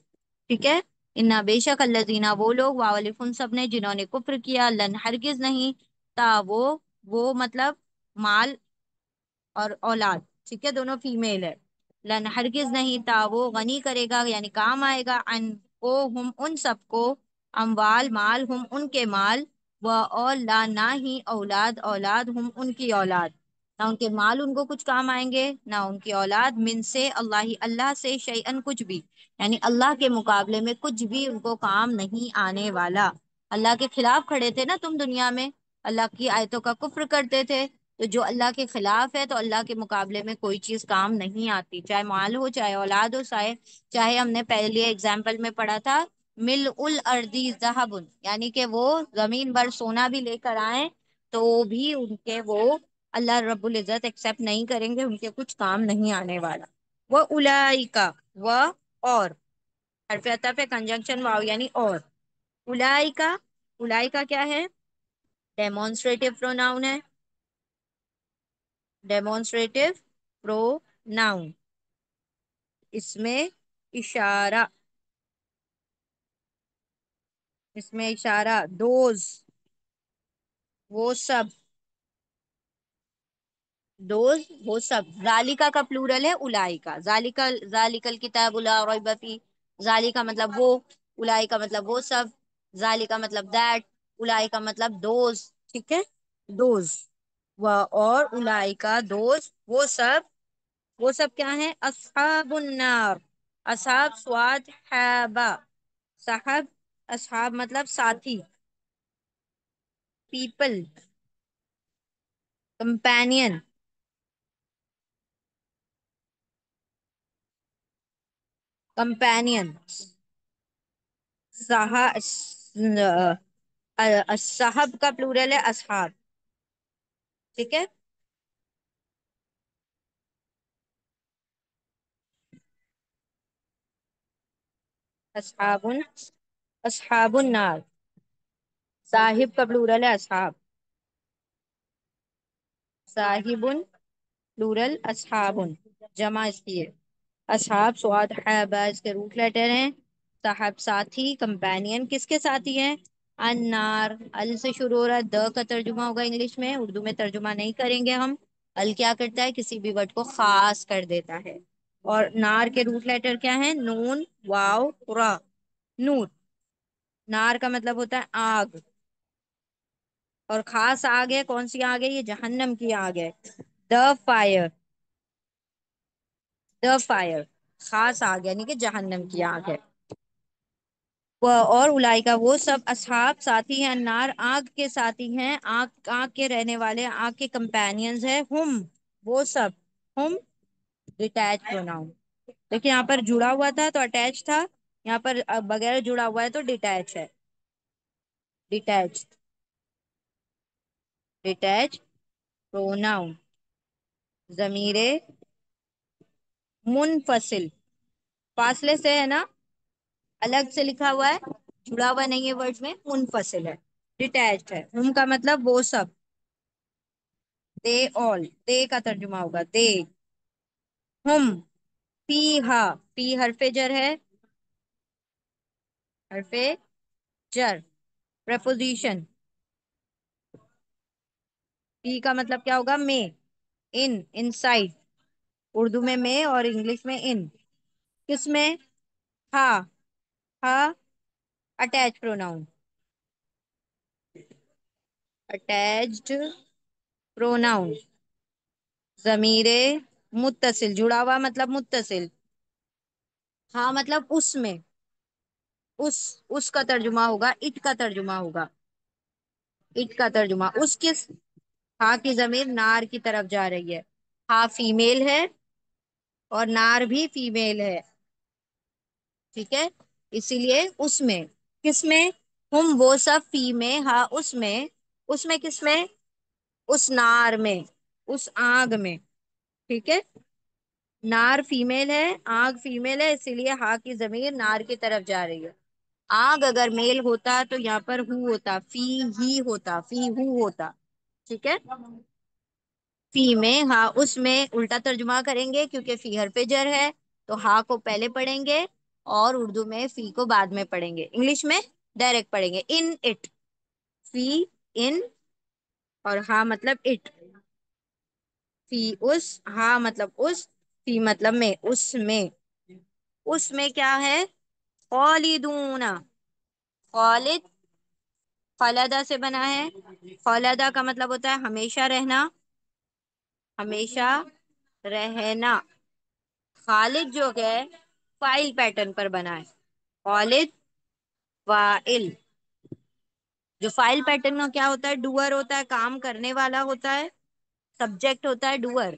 Speaker 1: ٹھیک ہے۔ انا بے شک الذین، وہ لوگ، واولف ان سب نے جنہوں نے کفر کیا، لن ہرگز نہیں، تا وہ مطلب مال اور اولاد، ٹھیک ہے، دونوں فیمیل ہے۔ لن ہرگز نہیں، تا وہ غنی کرے گا یعنی کام آئے گا، ان کو ہم ان سب کو، اموال مال، ہم ان کے مال، و اولاد نہ ہی اولاد اولاد، ہم ان کی اولاد، نہ ان کے مال ان کو کچھ کام آئیں گے، نہ ان کی اولاد، من سے اللہ ہی اللہ سے، شیئن کچھ بھی، یعنی اللہ کے مقابلے میں کچھ بھی ان کو کام نہیں آنے والا۔ اللہ کے خلاف کھڑے تھے نا تم دنیا میں، اللہ کی آیتوں کا کفر کرتے تھے، تو جو اللہ کے خلاف ہے تو اللہ کے مقابلے میں کوئی چیز کام نہیں آتی، چاہے مال ہو، چاہے اولاد ہو، چاہے ہم نے پہلے اگزامپل میں پڑھا تھا مل الردی ذہب، یعنی کہ وہ زمین بھر سونا بھی لے کر آئیں تو بھی ان کے وہ اللہ رب العزت ایکسپٹ نہیں کریں گے، ان کے کچھ کام نہیں آنے والا۔ وہ اولائکا، وہ اور، حرف عطف ہے، کنجنکشن واو یعنی اور، اولائکا، اولائکا کیا ہے؟ ڈیمونسٹریٹو پروناؤن ہے، ڈیمونسٹریٹو پروناؤن، اس میں اشارہ، اس میں اشارہ، دوز، وہ سب، دوز وہ سب، ذالکا کا پلورل ہے اولائکا، ذالکا ذالک الکتاب لا ریب فیہ، ذالکا مطلب وہ، اولائکا مطلب وہ سب، ذالکا مطلب دیٹ، اولائکا مطلب دوز، ٹھیک ہے، دوز، و اور، اولائکا دوز وہ سب، وہ سب کیا ہیں؟ اصحاب النار، اصحاب سواد حابہ، صاحب، اصحاب مطلب ساتھی، پیپل، کمپینین، کمپینین، صاحب کا پلورل ہے اصحاب، ٹھیک ہے۔ اصحاب، اصحاب النار، صاحب کا پلورل ہے اصحاب، صاحب پلورل، اصحاب جمع اس کی ہے، اصحاب سواد حابہ اس کے روٹ لیٹر ہیں، صاحب ساتھی، کمپینین کس کے ساتھی ہیں؟ النار، ال سے شروع ہو رہا ہے، د کا ترجمہ ہوگا انگلش میں، اردو میں ترجمہ نہیں کریں گے ہم۔ ال کیا کرتا ہے؟ کسی بھی ورڈ کو خاص کر دیتا ہے، اور نار کے روٹ لیٹر کیا ہیں؟ نون واو را، نور، نار کا مطلب ہوتا ہے آگ، اور خاص آگ ہے، کون سی آگ ہے؟ یہ جہنم کی آگ ہے، دا فائر، دا فائر، خاص آگ یعنی کہ جہنم کی آگ ہے۔ اور اولائکا وہ سب، اصحاب ساتھی ہیں، النار آگ کے ساتھی ہیں، آگ آگ کے رہنے والے، آگ کے کمپینینز ہیں، ہم وہ سب، ہم ڈیٹیچ پروناؤن، دیکھیں یہاں پر جڑا ہوا تھا تو اٹیچ تھا، یہاں پر بغیر جڑا ہوا ہے تو ڈیٹیچ ہے، ڈیٹیچ، ڈیٹیچ پروناؤن، ضمیر منفصل، فاصلے سے ہے نا، الگ سے لکھا ہوا ہے، جڑا ہوا نہیں ہے ورڈ میں، منفصل ہے، ڈیٹیچڈ ہے، ہم کا مطلب وہ سب، دے آل، دے کا ترجمہ ہوگا دے، ہم، پی ہا، پی حرف جر ہے، حرف جر، پریپوزیشن، پی کا مطلب کیا ہوگا؟ میں، ان سائڈ، اردو میں اور انگلش میں ان، کس میں؟ ہا، ہا اٹیچ پروناؤن، اٹیچڈ پروناؤن، ضمیر متصل، جڑا ہوا مطلب متصل، ہاں مطلب اس میں، اس کا ترجمہ ہوگا، اٹ کا ترجمہ ہوگا، اٹ کا ترجمہ، اس کس، ہاں کی ضمیر نار کی طرف جا رہی ہے، ہا فیمیل ہے اور نار بھی فیمیل ہے، ٹھیک ہے، اسی لیے اس میں، کس میں، ہم وہ سب فی میں، ہاں اس میں کس میں، اس نار میں، اس آگ میں، ٹھیک ہے، نار فیمیل ہے، آگ فیمیل ہے، اسی لیے ہا کی ضمیر نار کی طرف جا رہی ہے۔ آگ اگر میل ہوتا تو یہاں پر ہو ہوتا، فی ہی ہوتا، فی ہو ہوتا، ٹھیک ہے، فی میں، ہاں اس میں الٹا ترجمہ کریں گے کیونکہ فی حرف جر ہے تو ہا کو پہلے پڑھیں گے اور اردو میں فی کو بعد میں پڑھیں گے، انگلش میں ڈائریکٹ پڑھیں گے، ان اٹ، فی ان، اور ہا مطلب اٹ، فی اس، ہا مطلب اس، فی مطلب میں، اس میں کیا ہے، خالدون، خالد خالدہ سے بنا ہے، خالدہ کا مطلب ہوتا ہے ہمیشہ رہنا، ہمیشہ رہنا، خالد جو ہے فائل پیٹرن پر بنا ہے، خالد فائل، جو فائل پیٹرن میں کیا ہوتا ہے، ڈوئر ہوتا ہے، کام کرنے والا ہوتا ہے، سبجیکٹ ہوتا ہے ڈوئر،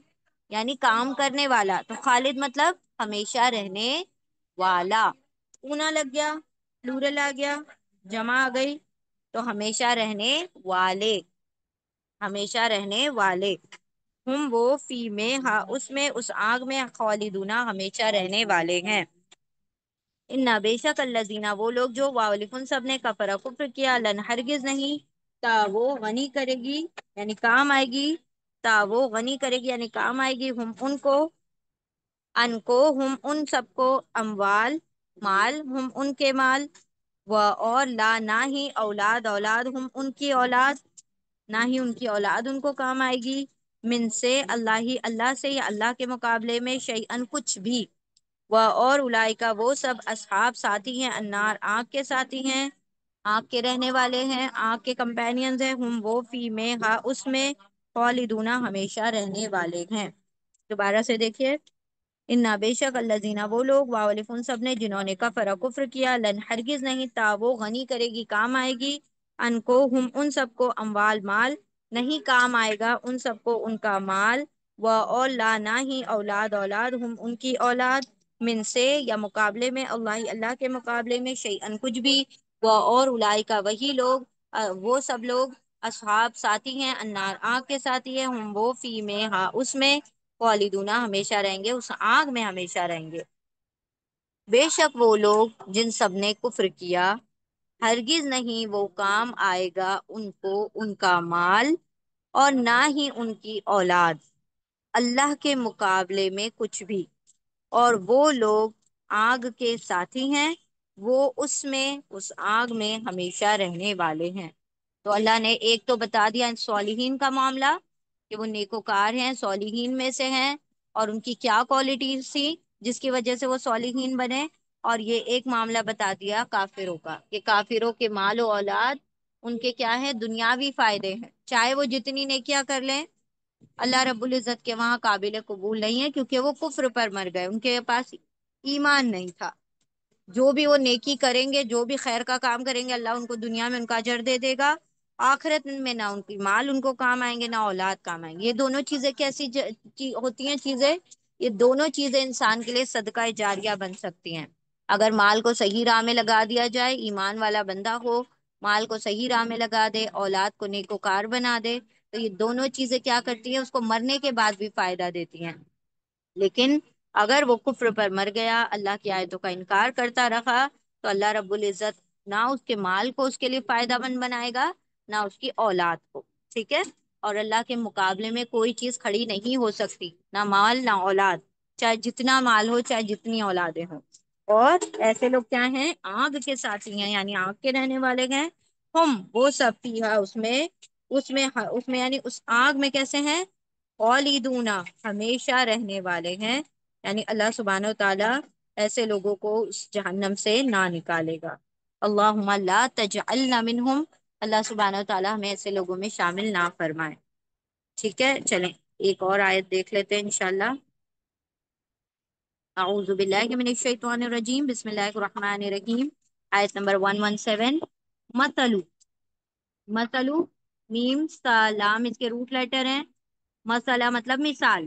Speaker 1: یعنی کام کرنے والا، تو خالد مطلب ہمیشہ رہنے والا، اونا لگ گیا، پلورل آ گیا، جمع آ گئی، تو ہمیشہ رہنے والے، ہمیشہ رہنے والے، ہم وہ فی میں، ہاں اس میں، اس آگ میں، خالدون ہمیشہ رہنے والے ہیں۔ ان بے شک الذین وہ لوگ جو واولکن سب نے کفر کفر کیا، لن ہرگز نہیں، تا وہ غنی کرے گی یعنی کام آئے گی، تا وہ غنی کرے گی یعنی کام آئے گی، ہم ان کو، ان کو، ہم ان سب کو، اموال مال، ہم ان کے مال، و اور لا نہ ہی، اولاد اولاد، ہم ان کی اولاد، نہ ہی ان کی اولاد ان کو کام آئے گی، من سے اللہ ہی اللہ سے، یا اللہ کے مقابلے میں، شیئن کچھ بھی، وہ اور اولئکا وہ سب، اصحاب ساتھی ہیں، النار آگ کے ساتھی ہیں، آگ کے رہنے والے ہیں، آگ کے کمپینینز ہیں، ہم وہ فی میں، ہاں اس میں، خالدون ہمیشہ رہنے والے ہیں۔ دوبارہ سے دیکھیے، ان بے شک الذین وہ لوگ، واولفن سب نے، جنہوں نے کفر کفر کیا، لن ہرگز نہیں، تا وہ غنی کرے گی کام آئے گی، ان کو ہم ان سب کو، اموال مال، نہیں کام آئے گا ان سب کو ان کا مال، و اور لا نہ ہی، اولاد اولاد، ہم ان کی اولاد، من سے یا مقابلے میں، اللہ اللہ کے مقابلے میں، شیئن کچھ بھی، وہ اور اولئکا وہی لوگ، وہ سب لوگ، اصحاب ساتھی ہیں، النار آگ کے ساتھی ہیں، ہم وہ فی میں، ہاں اس میں، خالدون ہمیشہ رہیں گے، اس آگ میں ہمیشہ رہیں گے۔ بے شک وہ لوگ جن سب نے کفر کیا، ہرگز نہیں وہ کام آئے گا ان کو ان کا مال، اور نہ ہی ان کی اولاد، اللہ کے مقابلے میں کچھ بھی، اور وہ لوگ آگ کے ساتھی ہیں، وہ اس میں، اس آگ میں ہمیشہ رہنے والے ہیں۔ تو اللہ نے ایک تو بتا دیا صالحین کا معاملہ کہ وہ نیکوکار ہیں، صالحین میں سے ہیں، اور ان کی کیا کوالٹیز تھی جس کی وجہ سے وہ صالحین بنے، اور یہ ایک معاملہ بتا دیا کافروں کا کہ کافروں کے مال و اولاد ان کے کیا ہے، دنیاوی فائدے ہیں، چاہے وہ جتنی نیکیاں کر لیں، اللہ رب العزت کے وہاں قابل قبول نہیں ہے، کیونکہ وہ کفر پر مر گئے، ان کے پاس ایمان نہیں تھا۔ جو بھی وہ نیکی کریں گے، جو بھی خیر کا کام کریں گے، اللہ ان کو دنیا میں ان کا اجر دے دے گا، آخرت میں نہ ان کی مال ان کو کام آئیں گے، نہ اولاد کام آئیں گے۔ یہ دونوں چیزیں کیسی ہوتی ہیں چیزیں، یہ دونوں چیزیں انسان کے لیے صدقہ جاریہ بن سکتی ہیں۔ اگر مال کو صحیح راہ میں لگا دیا جائے، ایمان والا بندہ ہو، مال کو صحیح راہ میں لگا دے، اولاد کو نیکوکار بنا دے، تو یہ دونوں چیزیں کیا کرتی ہیں، اس کو مرنے کے بعد بھی فائدہ دیتی ہیں۔ لیکن اگر وہ کفر پر مر گیا، اللہ کی آیتوں کا انکار کرتا رہا، تو اللہ رب العزت نہ اس کے مال کو اس کے لیے فائدہ مند بنائے گا، نہ اس کی اولاد کو، ٹھیک ہے، اور اللہ کے مقابلے میں کوئی چیز کھڑی نہیں ہو سکتی، نہ مال نہ اولاد، چاہے جتنا مال ہو، چاہے جتنی اولادیں ہوں۔ اور ایسے لوگ کیا ہیں، آگ کے ساتھی ہیں، یعنی آگ کے رہنے والے ہیں، ہم وہ سب فیہا اس میں یعنی اس آگ میں کیسے ہیں، خالدون ہمیشہ رہنے والے ہیں، یعنی اللہ سبحانہ و تعالی ایسے لوگوں کو اس جہنم سے نہ نکالے گا۔ اللہم لا تجعلنا منہم، اللہ سبحانہ و تعالی ہمیں ایسے لوگوں میں شامل نہ فرمائے۔ ٹھیک ہے، چلیں ایک اور آیت دیکھ لیتے ہیں انشاءاللہ۔ اعوذ باللہ من الشیطان الرجیم، بسم اللہ الرحمن الرحیم، آیت نمبر 117۔ مثلو، مثلو، میم سا لام اس کے روٹ لیٹر ہیں، مسئلہ مطلب مثال،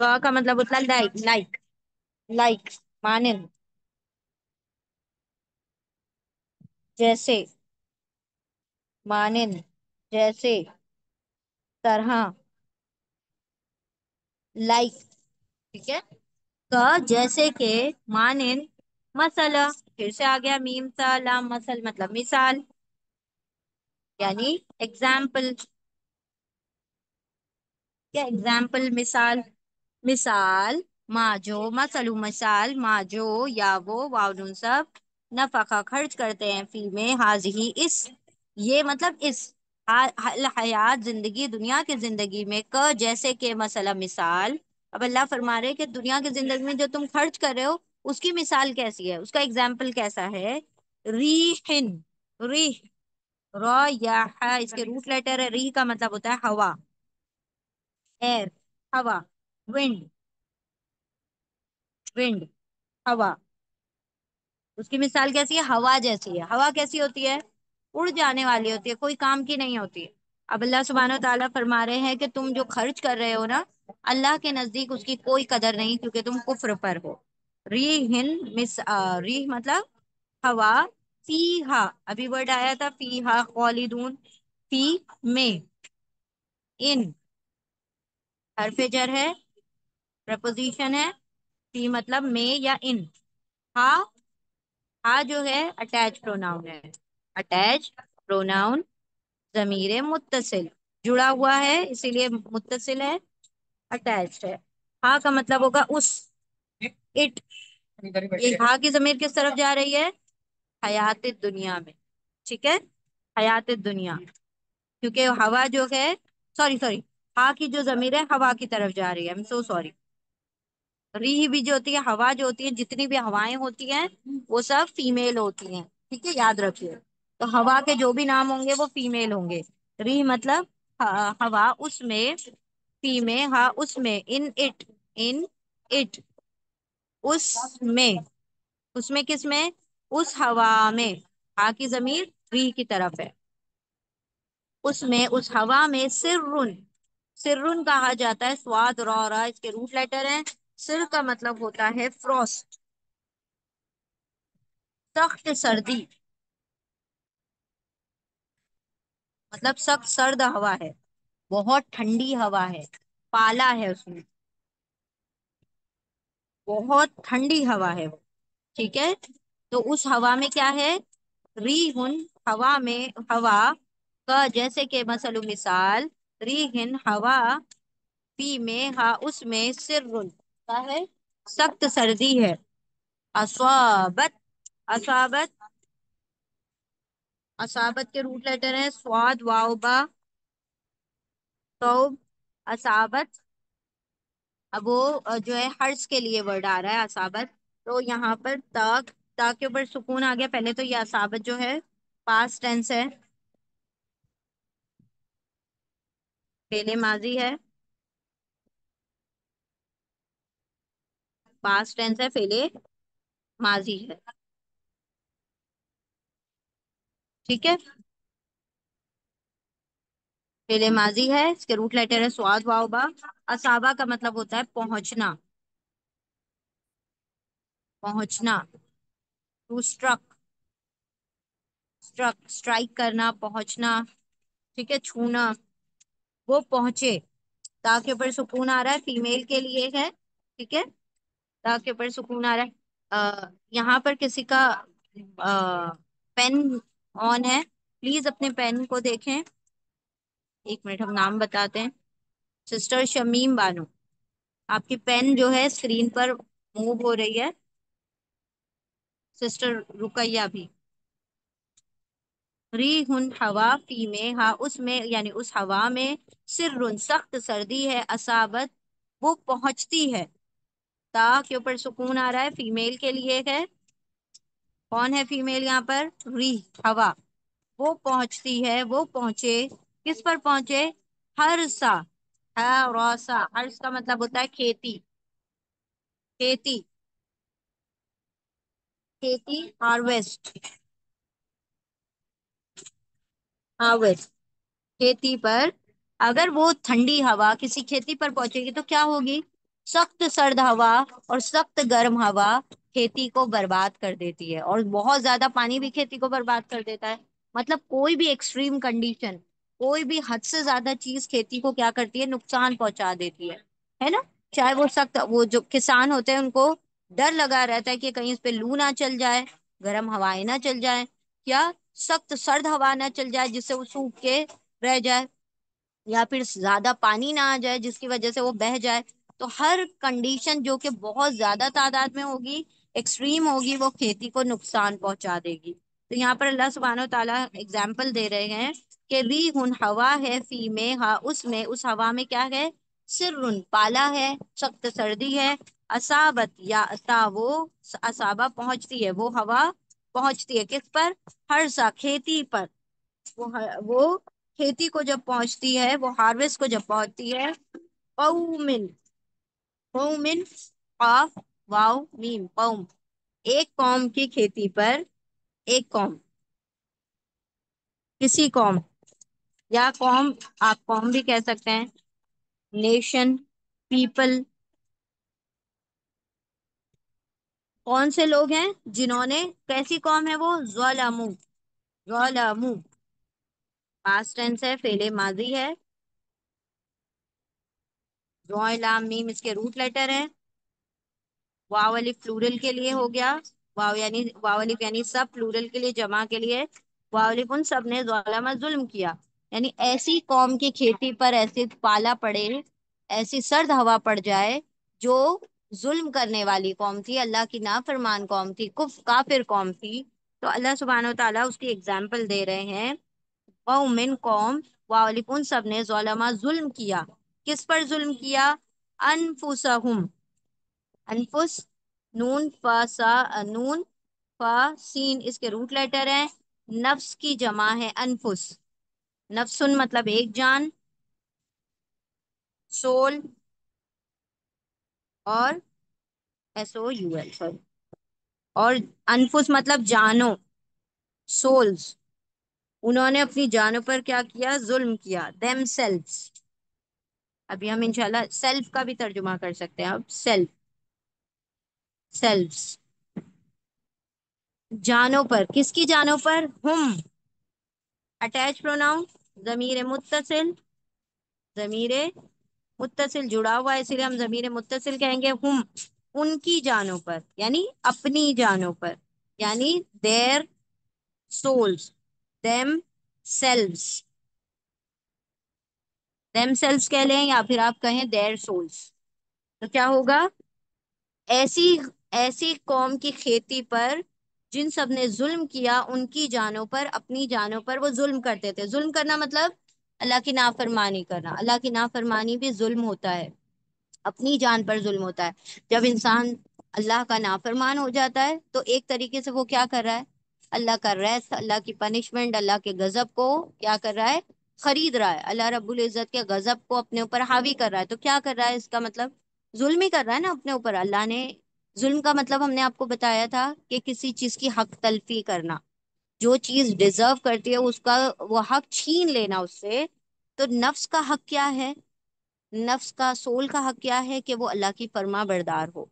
Speaker 1: کا مطلب ہوتا ہے لائک لائک لائک، مانند، جیسے، مانند، جیسے، طرح، لائک، ٹھیک ہے، کا جیسے کہ، مانند، مسئلہ، پھر سے آ گیا میم تا لام مسل مطلب مثال، یعنی اگزامپل، کیا ایگزامپل مثال، مثال، ما جو، مثلو مثال، ما جو یا وہ واؤ سب، نفقہ خرچ کرتے ہیں، فی میں، حاضی اس، یہ مطلب اس، حیات زندگی دنیا کی زندگی میں، ک جیسے کہ مسئلہ مثال، اب اللہ فرما رہے کہ دنیا کی زندگی میں جو تم خرچ کر رہے ہو اس کی مثال کیسی ہے، اس کا ایگزامپل کیسا ہے، ریحن، ریح، را یا ح اس کے روٹ لیٹر ہے، ریح کا مطلب ہوتا ہے ہوا، ایئر، ہوا، ونڈ، ونڈ، ہوا، اس کی مثال کیسی ہے، ہوا جیسی ہے، ہوا کیسی ہوتی ہے، اڑ جانے والی ہوتی ہے، کوئی کام کی نہیں ہوتی ہے۔ اب اللہ سبحانہ و تعالیٰ فرما رہے ہیں کہ تم جو خرچ کر رہے ہو نا، اللہ کے نزدیک اس کی کوئی قدر نہیں، کیونکہ تم کفر پر ہو۔ ریح مطلب ہوا، فی ہا، ابھی ورڈ آیا تھا فی ہا خالدون، فی میں، ان حرف جر ہے، پرپوزیشن ہے، فی مطلب میں یا ان، ہا، ہا جو ہے اٹیچ پروناؤن ہے، اٹیچ پروناؤن، ضمیر متصل، جڑا ہوا ہے اسی لیے متصل ہے، اٹیچڈ ہے، ہا کا مطلب ہوگا اس، اٹ، یہ ہا کی ضمیر کس طرف جا رہی ہے، حیات دنیا میں، ٹھیک ہے، حیات دنیا، کیونکہ ہوا جو ہے، سوری سوری، ہا کی جو ضمیر ہے ہوا کی طرف جا رہی ہے، سو سوری، ریح بھی جو ہوتی ہے، ہوا جو ہوتی ہے، جتنی بھی ہوائیں ہوتی ہیں وہ سب فیمیل ہوتی ہیں، ٹھیک ہے، یاد رکھیے، تو ہوا کے جو بھی نام ہوں گے وہ فیمیل ہوں گے، ریح مطلب ہوا، اس میں، فی میں، ہاں اس میں، ان اٹ، اس میں، اس میں کس میں، اس ہوا میں، ہا کی ضمیر ری کی طرف ہے، اس میں، اس ہوا میں، سرن، سرن کہا جاتا ہے، سواد را را اس کے روٹ لیٹر ہیں، سر کا مطلب ہوتا ہے فروسٹ، سخت سردی، مطلب سخت سرد ہوا ہے، بہت ٹھنڈی ہوا ہے، پالا ہے اس میں، بہت ٹھنڈی ہوا ہے وہ، ٹھیک ہے، تو اس ہوا میں کیا ہے، ریحن، ہوا میں، ہوا کا جیسے کہ مثل مثال، ریحن ہوا، پی میں، ہاں اس میں، سرن کیا ہے، سخت سردی ہے، اصابت، اصابت، اصابت کے روٹ لیٹر ہیں سواد واؤ با، تو اصابت، اب وہ جو ہے ہرس کے لیے ورڈ آ رہا ہے اصابت، تو یہاں پر تاک، تاک کے اوپر سکون آ گیا، پہلے تو یہ اصابت جو ہے پاسٹ ٹینس ہے، پہلے ماضی ہے، پاسٹ ٹینس ہے، پہلے ماضی ہے، ٹھیک ہے، پہلے ماضی ہے، اس کے روٹ لیٹر ہے سواد واؤ با، اصابہ کا مطلب ہوتا ہے پہنچنا، پہنچنا، ٹو اسٹرک، اسٹرک اسٹرائک کرنا، پہنچنا، ٹھیک ہے، چھونا، وہ پہنچے، تاکہ اوپر سکون آ رہا ہے، فیمیل کے لیے ہے، ٹھیک ہے، تاکہ اوپر سکون آ رہا ہے، یہاں پر کسی کا پین آن ہے، پلیز اپنے پین کو دیکھیں، ایک منٹ ہم نام بتاتے ہیں، سسٹر شمیم بانو، آپ کی پین جو ہے اسکرین پر موو ہو رہی ہے، سسٹر رقیہ بھی، ریحن ہوا، فی میں، ہاں اس میں، یعنی اس ہوا میں، سرن سخت سردی ہے، اصابت وہ پہنچتی ہے، تا کے اوپر سکون آ رہا ہے، فیمیل کے لیے ہے، کون ہے فیمیل یہاں پر، ری، ہوا، وہ پہنچتی ہے، وہ پہنچے، کس پر پہنچے، ہر سا، ہے روسا، ہرس کا مطلب ہوتا ہے کھیتی، کھیتی، کھیتی، ہارویسٹ، ہارویسٹ، کھیتی پر، اگر وہ ٹھنڈی ہوا کسی کھیتی پر پہنچے گی تو کیا ہوگی، سخت سرد ہوا اور سخت گرم ہوا کھیتی کو برباد کر دیتی ہے، اور بہت زیادہ پانی بھی کھیتی کو برباد کر دیتا ہے۔ مطلب کوئی بھی ایکسٹریم کنڈیشن، کوئی بھی حد سے زیادہ چیز کھیتی کو کیا کرتی ہے، نقصان پہنچا دیتی ہے نا؟ چاہے وہ سخت، وہ جو کسان ہوتے ہیں ان کو ڈر لگا رہتا ہے کہ کہیں اس پہ لو نہ چل جائے، گرم ہوائیں نہ چل جائیں، کیا سخت سرد ہوا نہ چل جائے جس سے وہ سوکھ کے رہ جائے، یا پھر زیادہ پانی نہ آ جائے جس کی وجہ سے وہ بہہ جائے۔ تو ہر کنڈیشن جو کہ بہت زیادہ تعداد میں ہوگی، ایکسٹریم ہوگی، وہ کھیتی کو نقصان پہنچا دے گی۔ تو یہاں پر اللہ سبحانہ و تعالیٰ اگزامپل دے رہے ہیں کہ ریحٌ ہوا ہے، فی میں ہا اس میں، اس ہوا میں کیا ہے، سرٌ پالا ہے، سخت سردی ہے، اصابت یا وہ اصابہ پہنچتی ہے، وہ ہوا پہنچتی ہے کس پر، ہر سا کھیتی پر، وہ کھیتی کو جب پہنچتی ہے، وہ ہارویسٹ کو جب پہنچتی ہے، قومن، قومن، قاف واو میم، قوم، ایک قوم کی کھیتی پر، ایک قوم، کسی قوم، یا قوم، آپ قوم بھی کہہ سکتے ہیں، نیشن، پیپل، کون سے لوگ ہیں جنہوں نے، کیسی قوم ہے وہ، ظلموا، ظلموا، پاسٹ ٹینس ہے، فعل ماضی ہے، لام میم اس کے روٹ لیٹر ہے، واو الف پلورل کے لیے ہو گیا، واو الف یعنی سب، پلورل کے لیے جمع کے لیے، واو الف ان سب نے ظلم ظلم کیا، یعنی ایسی قوم کی کھیتی پر ایسے پالا پڑے، ایسی سرد ہوا پڑ جائے جو ظلم کرنے والی قوم تھی، اللہ کی نافرمان قوم تھی، کافر قوم تھی۔ تو اللہ سبحانہ و تعالیٰ اس کی اگزامپل دے رہے ہیں، قوم، قوم، واؤلف ان سب نے، ظلم ظلم کیا، کس پر ظلم کیا، انفسہم، انفس، نون فا سا، نون فا سین اس کے روٹ لیٹر ہیں، نفس کی جمع ہے انفس، نفسن مطلب ایک جان، سول، اور S O you L, sorry, اور انفس مطلب جانوں، سولز، انہوں نے اپنی جانوں پر کیا کیا، ظلم کیا، دیم سیلفس، ابھی ہم انشاءاللہ سیلف کا بھی ترجمہ کر سکتے ہیں، اب سیلف، سیلفس، جانوں پر، کس کی جانوں پر، ہم، اٹیچ پروناؤن، ضمیر متصل، ضمیر متصل جڑا ہوا ہے، اسی لیے ہم ضمیر متصل کہیں گے، ہم، ان کی جانوں پر، یعنی اپنی جانوں پر، یعنی their souls, themselves, themselves کہہ لیں یا پھر آپ کہیں دیر سولس، تو کیا ہوگا، ایسی ایسی قوم کی کھیتی پر جن سب نے ظلم کیا، ان کی جانوں پر، اپنی جانوں پر وہ ظلم کرتے تھے۔ ظلم کرنا مطلب اللہ کی نافرمانی کرنا، اللہ کی نافرمانی بھی ظلم ہوتا ہے، اپنی جان پر ظلم ہوتا ہے۔ جب انسان اللہ کا نافرمان ہو جاتا ہے تو ایک طریقے سے وہ کیا کر رہا ہے، اللہ کا ریس، اللہ کی پنشمنٹ، اللہ کے غضب کو کیا کر رہا ہے، خرید رہا ہے، اللہ رب العزت کے غضب کو اپنے اوپر حاوی کر رہا ہے۔ تو کیا کر رہا ہے، اس کا مطلب ظلم ہی کر رہا ہے نا اپنے اوپر۔ اللہ نے ظلم کا مطلب، ہم نے آپ کو بتایا تھا کہ کسی چیز کی حق تلفی کرنا، جو چیز ڈیزرو کرتی ہے اس کا وہ حق چھین لینا اس سے۔ تو نفس کا حق کیا ہے، نفس کا، سول کا حق کیا ہے، کہ وہ اللہ کی فرما بردار ہو،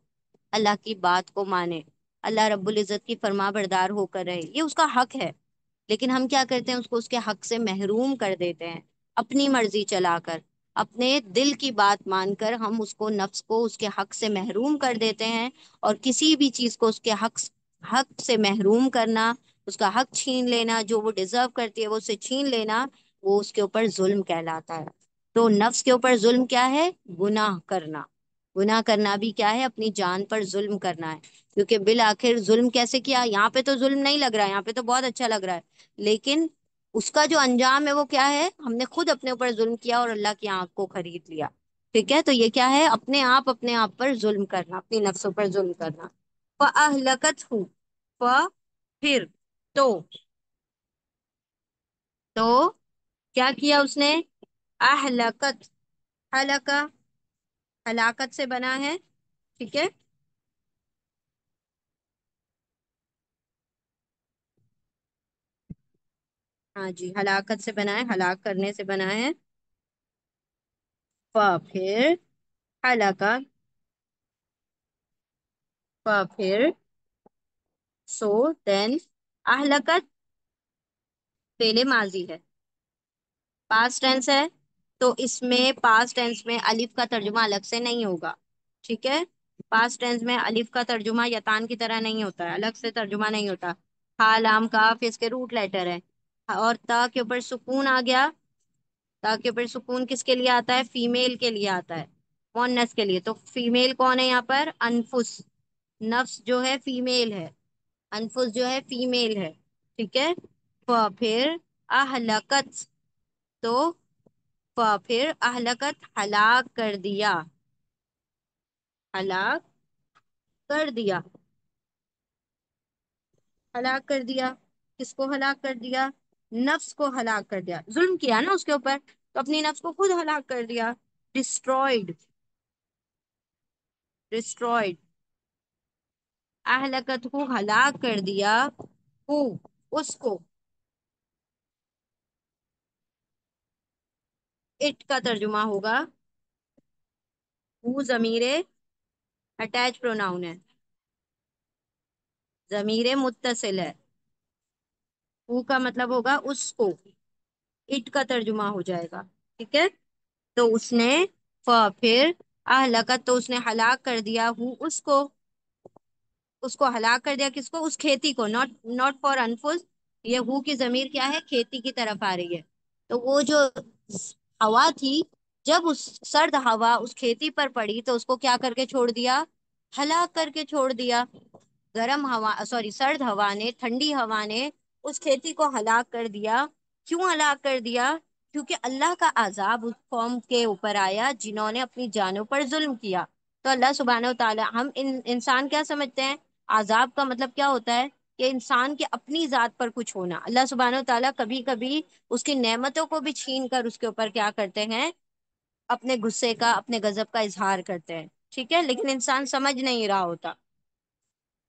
Speaker 1: اللہ کی بات کو مانے، اللہ رب العزت کی فرما بردار ہو کر رہے، یہ اس کا حق ہے۔ لیکن ہم کیا کرتے ہیں، اس کو اس کے حق سے محروم کر دیتے ہیں، اپنی مرضی چلا کر، اپنے دل کی بات مان کر ہم اس کو، نفس کو اس کے حق سے محروم کر دیتے ہیں، اور کسی بھی چیز کو اس کے حق سے محروم کرنا، اس کا حق چھین لینا، جو وہ ڈیزرو کرتی ہے وہ اسے چھین لینا، وہ اس کے اوپر ظلم کہلاتا ہے۔ تو نفس کے اوپر ظلم کیا ہے، گناہ کرنا، گناہ کرنا بھی کیا ہے، اپنی جان پر ظلم کرنا ہے، کیونکہ بالآخر ظلم کیسے کیا، یہاں پہ تو ظلم نہیں لگ رہا ہے، یہاں پہ تو بہت اچھا لگ رہا ہے، لیکن اس کا جو انجام ہے وہ کیا ہے، ہم نے خود اپنے اوپر ظلم کیا اور اللہ کی آنکھ کو خرید لیا۔ ٹھیک ہے، تو یہ کیا ہے، اپنے آپ پر ظلم کرنا، اپنی نفسوں پر ظلم کرنا۔ فَأَهْلَكَتْهُ، پھر، تو کیا کیا اس نے، اہلکت، ہلاکا، ہلاکت سے بنا ہے، ٹھیک ہے، ہاں جی، ہلاکت سے بنا ہے، ہلاک کرنے سے بنا ہے، پھر ہلاکا، پھر سو دین اہلکت فعل ماضی ہے، پاسٹ ٹینس ہے، تو اس میں پاسٹ ٹینس میں الف کا ترجمہ الگ سے نہیں ہوگا، ٹھیک ہے؟ پاسٹ ٹینس میں الف کا ترجمہ یتان کی طرح نہیں ہوتا ہے، الگ سے ترجمہ نہیں ہوتا۔ ہا لام کاف اس کے روٹ لیٹر ہے، اور تا کے اوپر سکون آ گیا، تا کے اوپر سکون کس کے لیے آتا ہے؟ فیمیل کے لیے آتا ہے، مونس کے لیے۔ تو فیمیل کون ہے یہاں پر؟ انفس، نفس جو ہے فیمیل ہے، انفس جو ہے فیمیل ہے، ٹھیک ہے؟ پھر اہلکت، تو پھر اہلکت ہلاک کر دیا، ہلاک کر دیا، ہلاک کر دیا، کس کو ہلاک کر دیا؟ نفس کو ہلاک کر دیا، ظلم کیا نا اس کے اوپر، تو اپنی نفس کو خود ہلاک کر دیا، ڈسٹرائڈ، ڈسٹرائڈ، اہلکت کو ہلاک کر دیا، ہو اس کو، اٹ کا ترجمہ ہوگا، وہ ضمیر اٹیچ پروناؤن ہے، ضمیر متصل ہے، وہ کا مطلب ہوگا اس کو، اٹ کا ترجمہ ہو جائے گا، ٹھیک ہے؟ تو اس نے پھر اہلکت، تو اس نے ہلاک کر دیا، ہو اس کو، اس کو ہلاک کر دیا، کس کو؟ اس کھیتی کو، ناٹ فار انفس، یہ ہو کی ضمیر کیا ہے؟ کھیتی کی طرف آ رہی ہے، تو وہ جو ہوا تھی، جب اس سرد ہوا اس کھیتی پر پڑی تو اس کو کیا کر کے چھوڑ دیا؟ ہلاک کر کے چھوڑ دیا۔ گرم ہوا، سوری، سرد ہوا نے، ٹھنڈی ہوا نے اس کھیتی کو ہلاک کر دیا۔ کیوں ہلاک کر دیا؟ کیونکہ اللہ کا عذاب اس قوم کے اوپر آیا جنہوں نے اپنی جانوں پر ظلم کیا۔ تو اللہ سبحانہ و تعالی، ہم انسان کیا سمجھتے ہیں عذاب کا مطلب کیا ہوتا ہے؟ کہ انسان کے اپنی ذات پر کچھ ہونا۔ اللہ سبحانہ و تعالیٰ کبھی کبھی اس کی نعمتوں کو بھی چھین کر اس کے اوپر کیا کرتے ہیں؟ اپنے غصے کا، اپنے غضب کا اظہار کرتے ہیں، ٹھیک ہے؟ لیکن انسان سمجھ نہیں رہا ہوتا،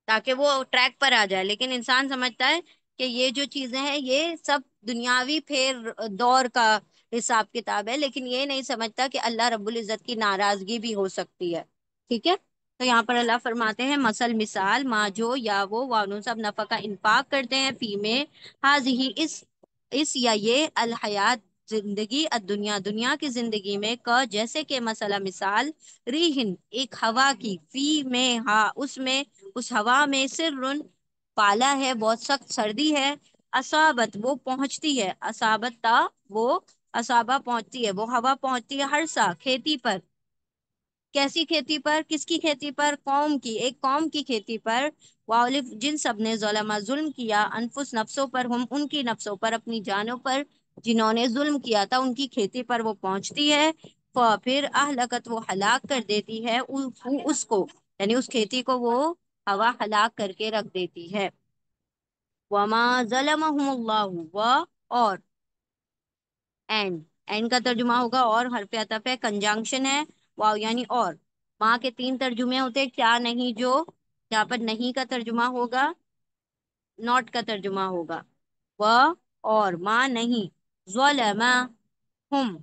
Speaker 1: تاکہ وہ ٹریک پر آ جائے، لیکن انسان سمجھتا ہے کہ یہ جو چیزیں ہیں یہ سب دنیاوی پھیر دور کا حساب کتاب ہے، لیکن یہ نہیں سمجھتا کہ اللہ رب العزت کی ناراضگی بھی ہو سکتی ہے، ٹھیک ہے؟ تو یہاں پر اللہ فرماتے ہیں مثال ماں جو یا وہ وانو سب نفع کا انفاق کرتے ہیں، فی میں حاضی اس یا یہ الحیات زندگی، الدنیا دنیا کی زندگی میں، کا جیسے کہ مسئلہ مثال، ریحن ایک ہوا کی، فی میں ہا اس میں، اس ہوا میں، سرن پالا ہے، بہت سخت سردی ہے، اصابت وہ پہنچتی ہے، اصابت تا وہ اصابہ پہنچتی ہے، وہ ہوا پہنچتی ہے، ہر سا کھیتی پر، کیسی کھیتی پر؟ کس کی کھیتی پر؟ قوم کی، ایک قوم کی کھیتی پر، واولف جن سب نے ظلم ظلم کیا، انفس نفسوں پر، ہم ان کی نفسوں پر، اپنی جانوں پر، جنہوں نے ظلم کیا تھا ان کی کھیتی پر وہ پہنچتی ہے، پھر اہلکت وہ ہلاک کر دیتی ہے، اس کو، یعنی اس کھیتی کو وہ ہوا ہلاک کر کے رکھ دیتی ہے۔ وما ظلمهم اللہ، و اور، اینڈ کا ترجمہ ہوگا اور، حرف عطف ہے، کنجنکشن ہے، واو یعنی اور۔ ماں کے تین ترجمے ہوتے ہیں، کیا نہیں جو، یہاں پر نہیں کا ترجمہ ہوگا، ناٹ کا ترجمہ ہوگا، و اور، ماں نہیں، ظلم ہم،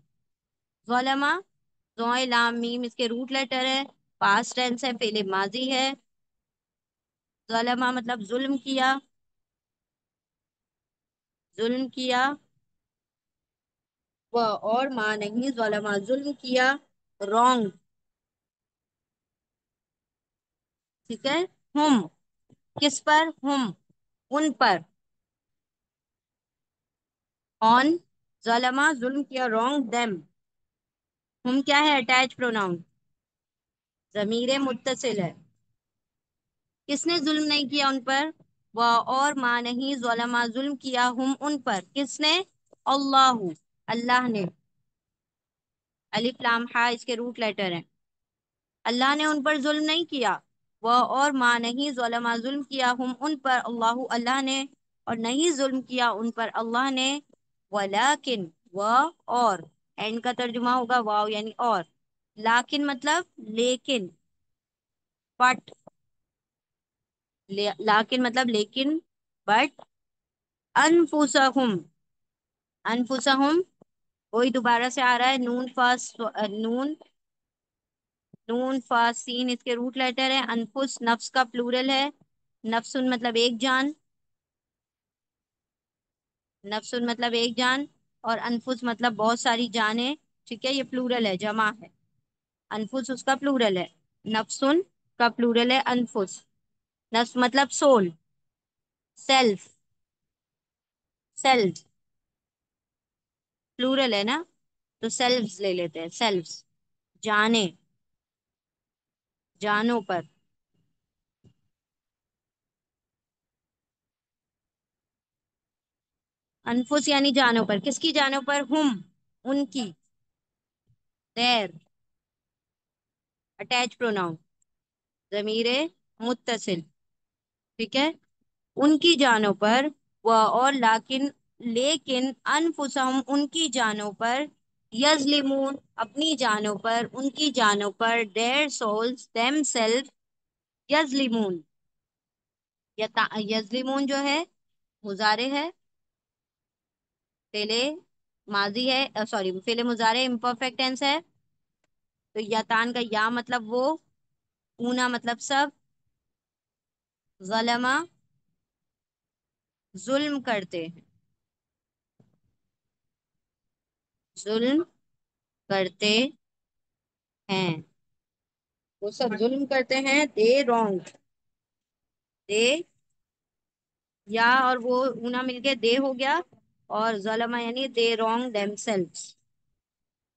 Speaker 1: ظلم، زوئے لام میم اس کے روٹ لیٹر ہے، پاسٹ ٹینس ہے، فعل ماضی ہے، ظلم مطلب ظلم کیا، ظلم کیا، و اور، ماں نہیں، ظلم ظلم کیا، رونگ، ٹھیک ہے؟ ہم کس پر؟ ہم ان پر، آن ظلم ظلم کیا، رونگ دیم، ہم کیا ہے؟ اٹیچ پروناؤن، ضمیر متصل ہے، کس نے ظلم نہیں کیا ان پر؟ وہ اور، ماں نہیں، ظلم ظلم کیا، ہم ان پر، کس نے؟ اللہ، اللہ نے، الف لام ہا اس کے روٹ لیٹر ہیں، اللہ نے ان پر ظلم نہیں کیا، وہ اور، ماں نہیں، ظلم ظلم کیا، ہم ان پر، اللہ اللہ نے، اور نہیں ظلم کیا ان پر اللہ نے، ولیکن و اور، اینڈ کا ترجمہ ہوگا واو یعنی اور، لیکن مطلب لیکن، بٹ، لیکن مطلب لیکن، بٹ، انفسہم، انفسہم وہی دوبارہ سے آ رہا ہے، نون فرسٹ، نون نون فا سین اس کے روٹ لیٹر ہے. انفس نفس کا پلورل ہے. نفسن مطلب ایک جان. نفسن مطلب ایک جان. اور انفس مطلب بہت ساری جانیں. ٹھیک ہے، یہ پلورل ہے، جمع ہے. انفس اس کا پلورل ہے. نفسن کا پلورل ہے انفس. نفس مطلب سول، سیلف. سیلف پلورل ہے نا، تو سیلفز لے لیتے ہیں. سیلفز جانے، جانوں پر. انفس یعنی جانوں پر. کس کی جانوں پر؟ ہم، ان کی. دیر اٹیچ پروناؤن، ضمیر متصل. ٹھیک ہے، ان کی جانوں پر. اور لیکن، لیکن انفسہم ان کی جانوں پر. یظلمون اپنی جانوں پر، ان کی جانوں پر. their souls themselves یظلمون. یظلمون جو ہے مضارع ہے، فعل ماضی ہے، سوری فعل مضارع امپرفیکٹ ٹینس ہے. تو یتان کا یا مطلب وہ، اونا مطلب سب. ظلمہ ظلم کرتے ہیں، ظلم کرتے ہیں. وہ سب ظلم کرتے ہیں. دے رونگ، دے یا اور وہ اونا مل کے دے ہو گیا. اور ظلمہ یعنی دے رونگ دیم سیلفس.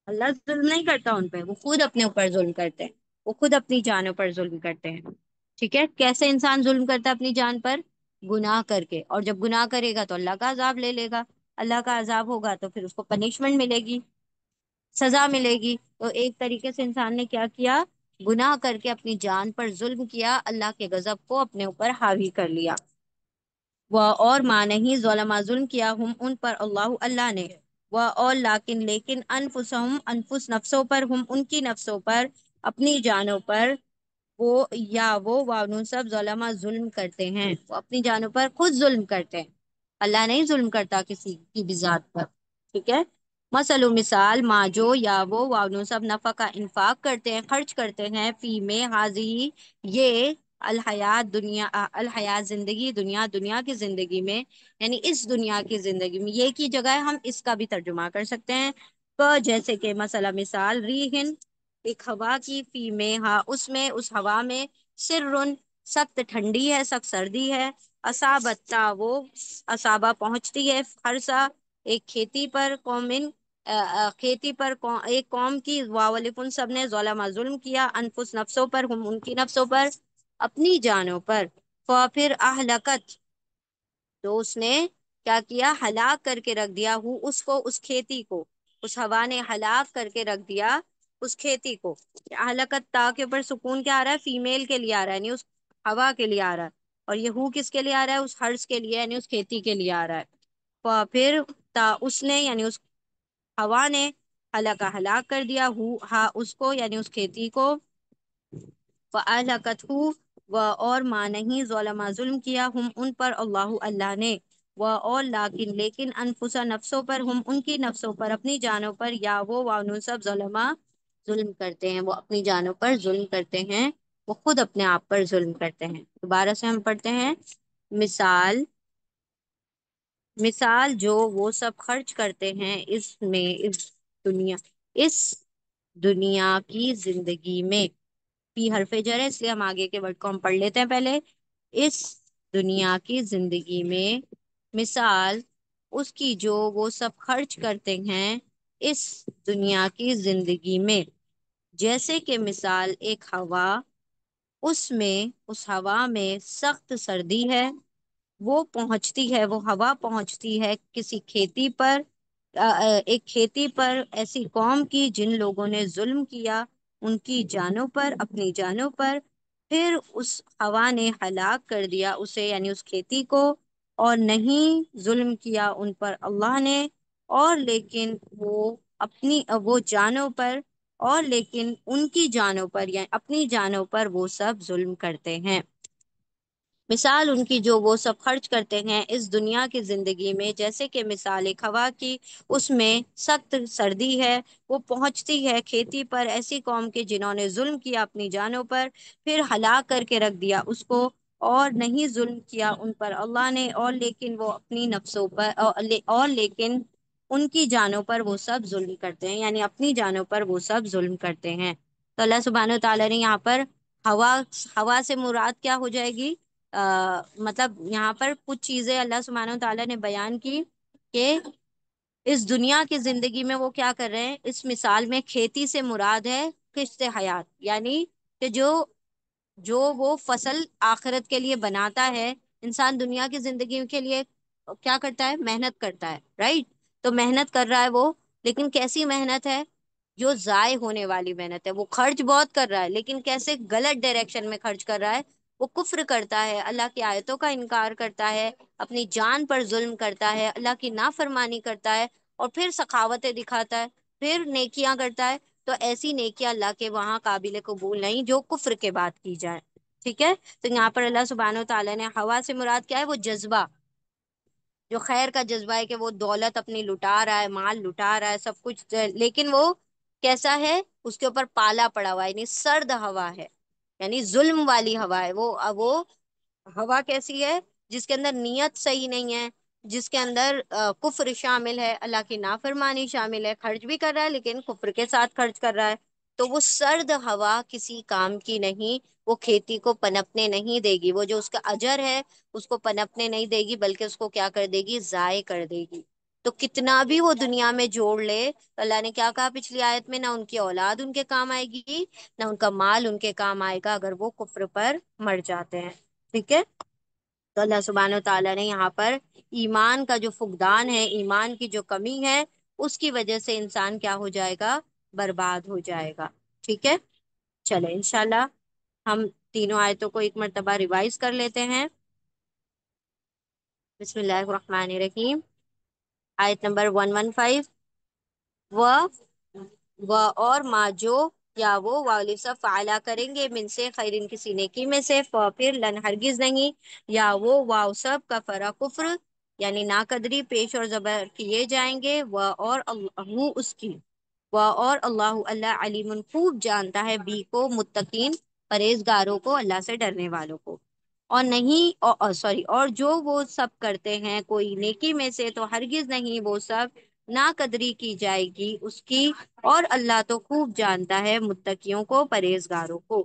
Speaker 1: اللہ ظلم نہیں کرتا ان پہ، وہ خود اپنے اوپر ظلم کرتے ہیں. وہ خود اپنی جانوں پر ظلم کرتے ہیں. ٹھیک ہے، کیسے انسان ظلم کرتا ہے اپنی جان پر؟ گناہ کر کے. اور جب گناہ کرے گا تو اللہ کا عذاب لے لے گا. اللہ کا عذاب ہوگا تو پھر اس کو پنشمنٹ ملے گی، سزا ملے گی. تو ایک طریقے سے انسان نے کیا کیا؟ گناہ کر کے اپنی جان پر ظلم کیا، اللہ کے غضب کو اپنے اوپر حاوی کر لیا. وہ اور ماں نہیں ظلم ظلم کیا ہم ان پر، اللہ اللہ نے. وہ اور لیکن، لیکن انفسہم انفس نفسوں پر، ہم ان کی نفسوں پر، اپنی جانوں پر. وہ یا وہ وانون سب ظلم ظلم کرتے ہیں، وہ اپنی جانوں پر خود ظلم کرتے ہیں. اللہ نہیں ظلم کرتا کسی کی بھی ذات پر. ٹھیک ہے. مثل و مثال ما جو یا وہ وانون سب نفع کا انفاق کرتے ہیں، خرچ کرتے ہیں. فی میں حاضی یہ الحیات دنیا، الحیات زندگی، دنیا دنیا کی زندگی میں. یعنی اس دنیا کی زندگی میں. یہ کی جگہ ہم اس کا بھی ترجمہ کر سکتے ہیں. تو جیسے کہ مثلا مثال ریحن ایک ہوا کی، فی میں ہا اس میں، اس ہوا میں. سرن سخت ٹھنڈی ہے، سخت سردی ہے. اصابتا وہ اصابہ پہنچتی ہے، فرسا ایک کھیتی پر. قومن کھیتی پر ایک قوم کی. واولفن سب نے ظلم ظلم کیا. انفس نفسوں پر، ہم ان کی نفسوں پر، اپنی جانوں پر. پھر اہلکت تو اس نے کیا کیا؟ ہلاک کر کے رکھ دیا. ہوں اس کو، اس کھیتی کو. اس ہوا نے ہلاک کر کے رکھ دیا اس کھیتی کو. اہلکت تا کے اوپر سکون کیا آ رہا ہے؟ فیمیل کے لیے آ رہا ہے، یعنی اس ہوا کے لیے آ رہا ہے. اور یہ ہو کس کے لیے آ رہا ہے؟ اس ہرس کے لیے، یعنی اس کھیتی کے لیے آ رہا ہے. پھر اس نے یعنی اس ہوا نے ہلاکا ہلاک کر دیا. ہا اس کو یعنی اس کھیتی کو. فَأَهْلَكَتْهُ اور ماں نہیں ظلم ظلم کیا ہم ان پر، اللہ اللہ نے. اور لیکن، لیکن انفسا نفسوں پر، ہم ان کی نفسوں پر، اپنی جانوں پر. یا وہ وانو سب ظلم ظلم کرتے ہیں، وہ اپنی جانوں پر ظلم کرتے ہیں. وہ خود اپنے آپ پر ظلم کرتے ہیں. دوبارہ سے ہم پڑھتے ہیں. مثال، مثال جو وہ سب خرچ کرتے ہیں اس میں، دنیا اس دنیا کی زندگی میں. پی حرف جر ہے، اس لیے ہم آگے کے ورڈ کو ہم پڑھ لیتے ہیں پہلے. اس دنیا کی زندگی میں. مثال اس کی جو وہ سب خرچ کرتے ہیں اس دنیا کی زندگی میں. جیسے کہ مثال ایک ہوا، اس میں، اس ہوا میں سخت سردی ہے. وہ پہنچتی ہے، وہ ہوا پہنچتی ہے کسی کھیتی پر. ایک کھیتی پر ایسی قوم کی جن لوگوں نے ظلم کیا ان کی جانوں پر، اپنی جانوں پر. پھر اس ہوا نے ہلاک کر دیا اسے، یعنی اس کھیتی کو. اور نہیں ظلم کیا ان پر اللہ نے. اور لیکن وہ اپنی وہ جانوں پر، اور لیکن ان کی جانوں پر، یعنی اپنی جانوں پر وہ سب ظلم کرتے ہیں. مثال ان کی جو وہ سب خرچ کرتے ہیں اس دنیا کی زندگی میں، جیسے کہ مثال ایک ہوا کی، اس میں سخت سردی ہے، وہ پہنچتی ہے کھیتی پر ایسی قوم کے جنہوں نے ظلم کیا اپنی جانوں پر، پھر ہلاک کر کے رکھ دیا اس کو، اور نہیں ظلم کیا ان پر اللہ نے، اور لیکن وہ اپنی نفسوں پر اور لیکن ان کی جانوں پر وہ سب ظلم کرتے ہیں، یعنی اپنی جانوں پر وہ سب ظلم کرتے ہیں۔ تو اللہ سبحانہ و تعالیٰ نے یہاں پر ہوا ہوا سے مراد کیا ہو جائے گی؟ مطلب یہاں پر کچھ چیزیں اللہ سبحانہ و تعالیٰ نے بیان کی کہ اس دنیا کی زندگی میں وہ کیا کر رہے ہیں۔ اس مثال میں کھیتی سے مراد ہے قشت حیات، یعنی کہ جو وہ فصل آخرت کے لیے بناتا ہے، انسان دنیا کی زندگی کے لیے کیا کرتا ہے؟ محنت کرتا ہے، رائٹ؟ تو محنت کر رہا ہے وہ، لیکن کیسی محنت ہے؟ جو ضائع ہونے والی محنت ہے۔ وہ خرچ بہت کر رہا ہے، لیکن کیسے؟ غلط ڈائریکشن میں خرچ کر رہا ہے۔ وہ کفر کرتا ہے، اللہ کی آیتوں کا انکار کرتا ہے، اپنی جان پر ظلم کرتا ہے، اللہ کی نافرمانی کرتا ہے، اور پھر سخاوتیں دکھاتا ہے، پھر نیکیاں کرتا ہے۔ تو ایسی نیکیاں اللہ کے وہاں قابل قبول نہیں جو کفر کے بعد کی جائے، ٹھیک ہے؟ تو یہاں پر اللہ سبحانہ و تعالیٰ نے ہوا سے مراد کیا ہے؟ وہ جذبہ، جو خیر کا جذبہ ہے، کہ وہ دولت اپنی لٹا رہا ہے، مال لٹا رہا ہے، سب کچھ، لیکن وہ کیسا ہے؟ اس کے اوپر پالا پڑا ہوا ہے، یعنی سرد ہوا ہے، یعنی ظلم والی ہوا ہے۔ وہ ہوا کیسی ہے؟ جس کے اندر نیت صحیح نہیں ہے، جس کے اندر کفر شامل ہے، اللہ کی نافرمانی شامل ہے، خرچ بھی کر رہا ہے لیکن کفر کے ساتھ خرچ کر رہا ہے۔ تو وہ سرد ہوا کسی کام کی نہیں، وہ کھیتی کو پنپنے نہیں دے گی، وہ جو اس کا اجر ہے اس کو پنپنے نہیں دے گی، بلکہ اس کو کیا کر دے گی؟ ضائع کر دے گی۔ تو کتنا بھی وہ دنیا میں جوڑ لے، تو اللہ نے کیا کہا پچھلی آیت میں؟ نہ ان کی اولاد ان کے کام آئے گی، نہ ان کا مال ان کے کام آئے گا، اگر وہ کفر پر مر جاتے ہیں، ٹھیک ہے؟ تو اللہ سبحانہ و تعالیٰ نے یہاں پر ایمان کا جو فقدان ہے، ایمان کی جو کمی ہے، اس کی وجہ سے انسان کیا ہو جائے گا؟ برباد ہو جائے گا، ٹھیک ہے؟ چلے انشاءاللہ ہم تینوں آیتوں کو ایک مرتبہ ریوائز کر لیتے ہیں۔ بسم اللہ الرحمن الرحیم، آیت نمبر 115، و اور ما جو یا وہ والسا فعلا کریں گے، من سے خیرن کسی نیکی میں سے، پھر لن ہرگز نہیں، یا وہ واو سب کا فرا کفر، یعنی ناقدری پیش اور زبر کیے جائیں گے، و اور اللہ اس کی، و اور اللہ اللہ علیم خوب جانتا ہے، بھی کو متقین پرہیزگاروں کو، اللہ سے ڈرنے والوں کو، اور نہیں سوری اور جو وہ سب کرتے ہیں کوئی نیکی میں سے، تو ہرگز نہیں وہ سب نا قدری کی جائے گی اس کی، اور اللہ تو خوب جانتا ہے متقیوں کو، پرہیزگاروں کو۔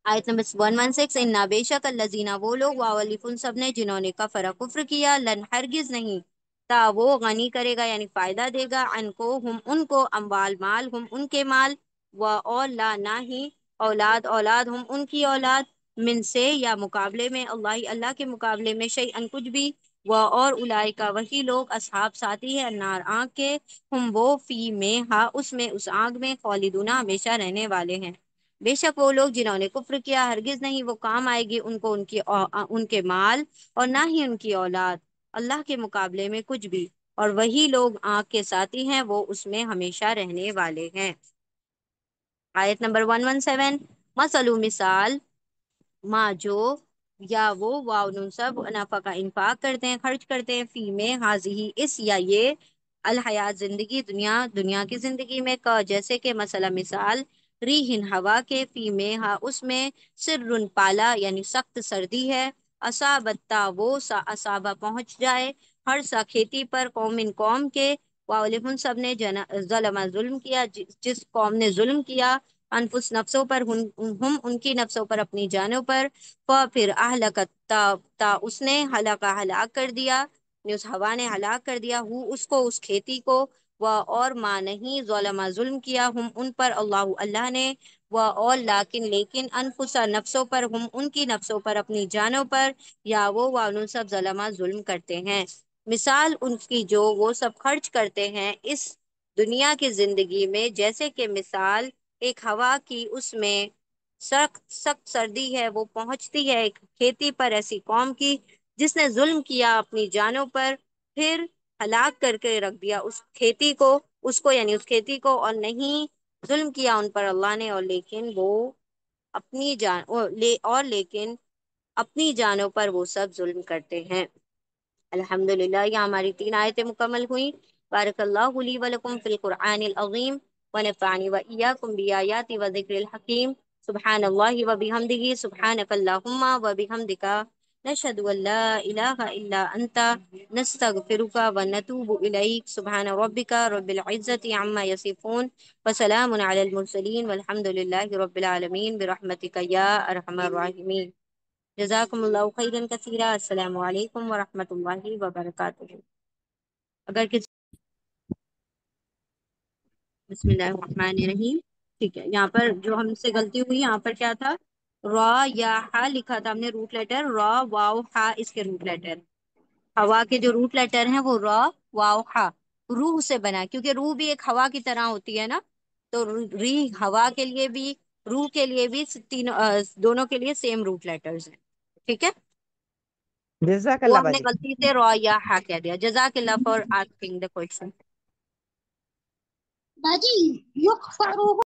Speaker 1: آیت نمبر 116، انا بے شک الذین وہ لوگ، واولفن سب نے، جنہوں نے کفر کفر کیا، لن ہرگز نہیں، تا وہ غنی کرے گا یعنی فائدہ دے گا، ان کو ہم ان کو، اموال مال، ہم ان کے مال، و اور لا نہ ہی، اولاد اولاد، ہم ان کی اولاد، من سے یا مقابلے میں، اللہ اللہ کے مقابلے میں، شیئن کچھ بھی، و اور اولئک وہی لوگ، اصحاب ساتھی ہے، النار آگ کے، ہم وہ فی میں ہا اس میں، اس آگ میں، خالدون ہمیشہ رہنے والے ہیں۔ بے شک وہ لوگ جنہوں نے کفر کیا، ہرگز نہیں وہ کام آئے گی ان کو ان کے مال، اور نہ ہی ان کی اولاد، اللہ کے مقابلے میں کچھ بھی، اور وہی لوگ آگ کے ساتھی ہیں، وہ اس میں ہمیشہ رہنے والے ہیں۔ آیت نمبر 117، مثل مثال، ماں جو یا وہ واو نون سب نفع کا انفاق کرتے ہیں، خرچ کرتے ہیں، فی میں حاضی اس یا یہ، الحیات زندگی دنیا کی زندگی میں، کا جیسے کہ مثلا مثال، ریحن ہوا کے، فی میں ہا اس میں، سرن پالا یعنی سخت سردی ہے، اصابتا وہ اصابہ پہنچ جائے، ہر سا کھیتی پر، قوم قوم کے، واولہن سب نے ظلم ظلم کیا، جس قوم نے ظلم کیا، انفس نفسوں پر، ہم ان کی نفسوں پر، اپنی جانوں پر، پھر اہلکت تا اس نے ہلاک کر دیا، اس ہوا نے ہلاک کر دیا، اس کو اس کھیتی کو، وہ اور ماں نہیں، ظلم ظلم کیا، ہم ان پر، اللہ اللہ نے، وہ اور لیکن انفسا نفسوں پر، ہم ان کی نفسوں پر، اپنی جانوں پر، یا وہ وانون سب ظلم ظلم کرتے ہیں۔ مثال ان کی جو وہ سب خرچ کرتے ہیں اس دنیا کی زندگی میں، جیسے کہ مثال ایک ہوا کی، اس میں سخت سخت سردی ہے، وہ پہنچتی ہے ایک کھیتی پر، ایسی قوم کی جس نے ظلم کیا اپنی جانوں پر، پھر ہلاک کر کے رکھ دیا اس کھیتی کو، اس کو یعنی اس کھیتی کو، اور نہیں ظلم کیا ان پر اللہ نے، اور لیکن وہ اپنی جان اور لیکن اپنی جانوں پر وہ سب ظلم کرتے ہیں۔ الحمدللہ، یہ ہماری 3 آیتیں مکمل ہوئیں۔ بارک اللہ لی و لکم فی القرآن العظیم ونفعنی و ایاکم بآیات و ذکر الحکیم۔ سبحان اللہ و بحمدہ، سبحانک اللہم و بحمدک، نشہد ان لا الہ الا انت، نستغفرک و نتوب الیک۔ سبحان ربک رب العزت عما یصفون وسلام علی المرسلین والحمد للہ رب العالمین برحمتک یا ارحم الراحمین۔ جزاکم اللہ خیرا کثیرا۔ السلام علیکم ورحمۃ اللہ وبرکاتہ۔ اگر کسی بسم اللہ الرحمن الرحیم، ٹھیک ہے، یہاں پر جو ہم سے غلطی ہوئی، یہاں پر کیا تھا، را یا ہا لکھا تھا ہم نے روٹ لیٹر، را واو ہا اس کے روٹ لیٹر، ہوا کے جو روٹ لیٹر ہیں وہ را واو ہا، روح سے بنا ہے، کیونکہ روح بھی ایک ہوا کی طرح ہوتی ہے نا، تو ری ہوا کے لیے بھی روح کے لیے بھی تینوں دونوں کے لیے سیم روٹ لیٹرز ہیں، ٹھیک ہے۔
Speaker 2: جزاک
Speaker 1: وہ
Speaker 2: اللہ
Speaker 1: ہم نے
Speaker 2: باجی۔
Speaker 1: غلطی سے را یا ہا کہہ دیا۔ جزاک اللہ فار آسکنگ دا کوشچن باجی۔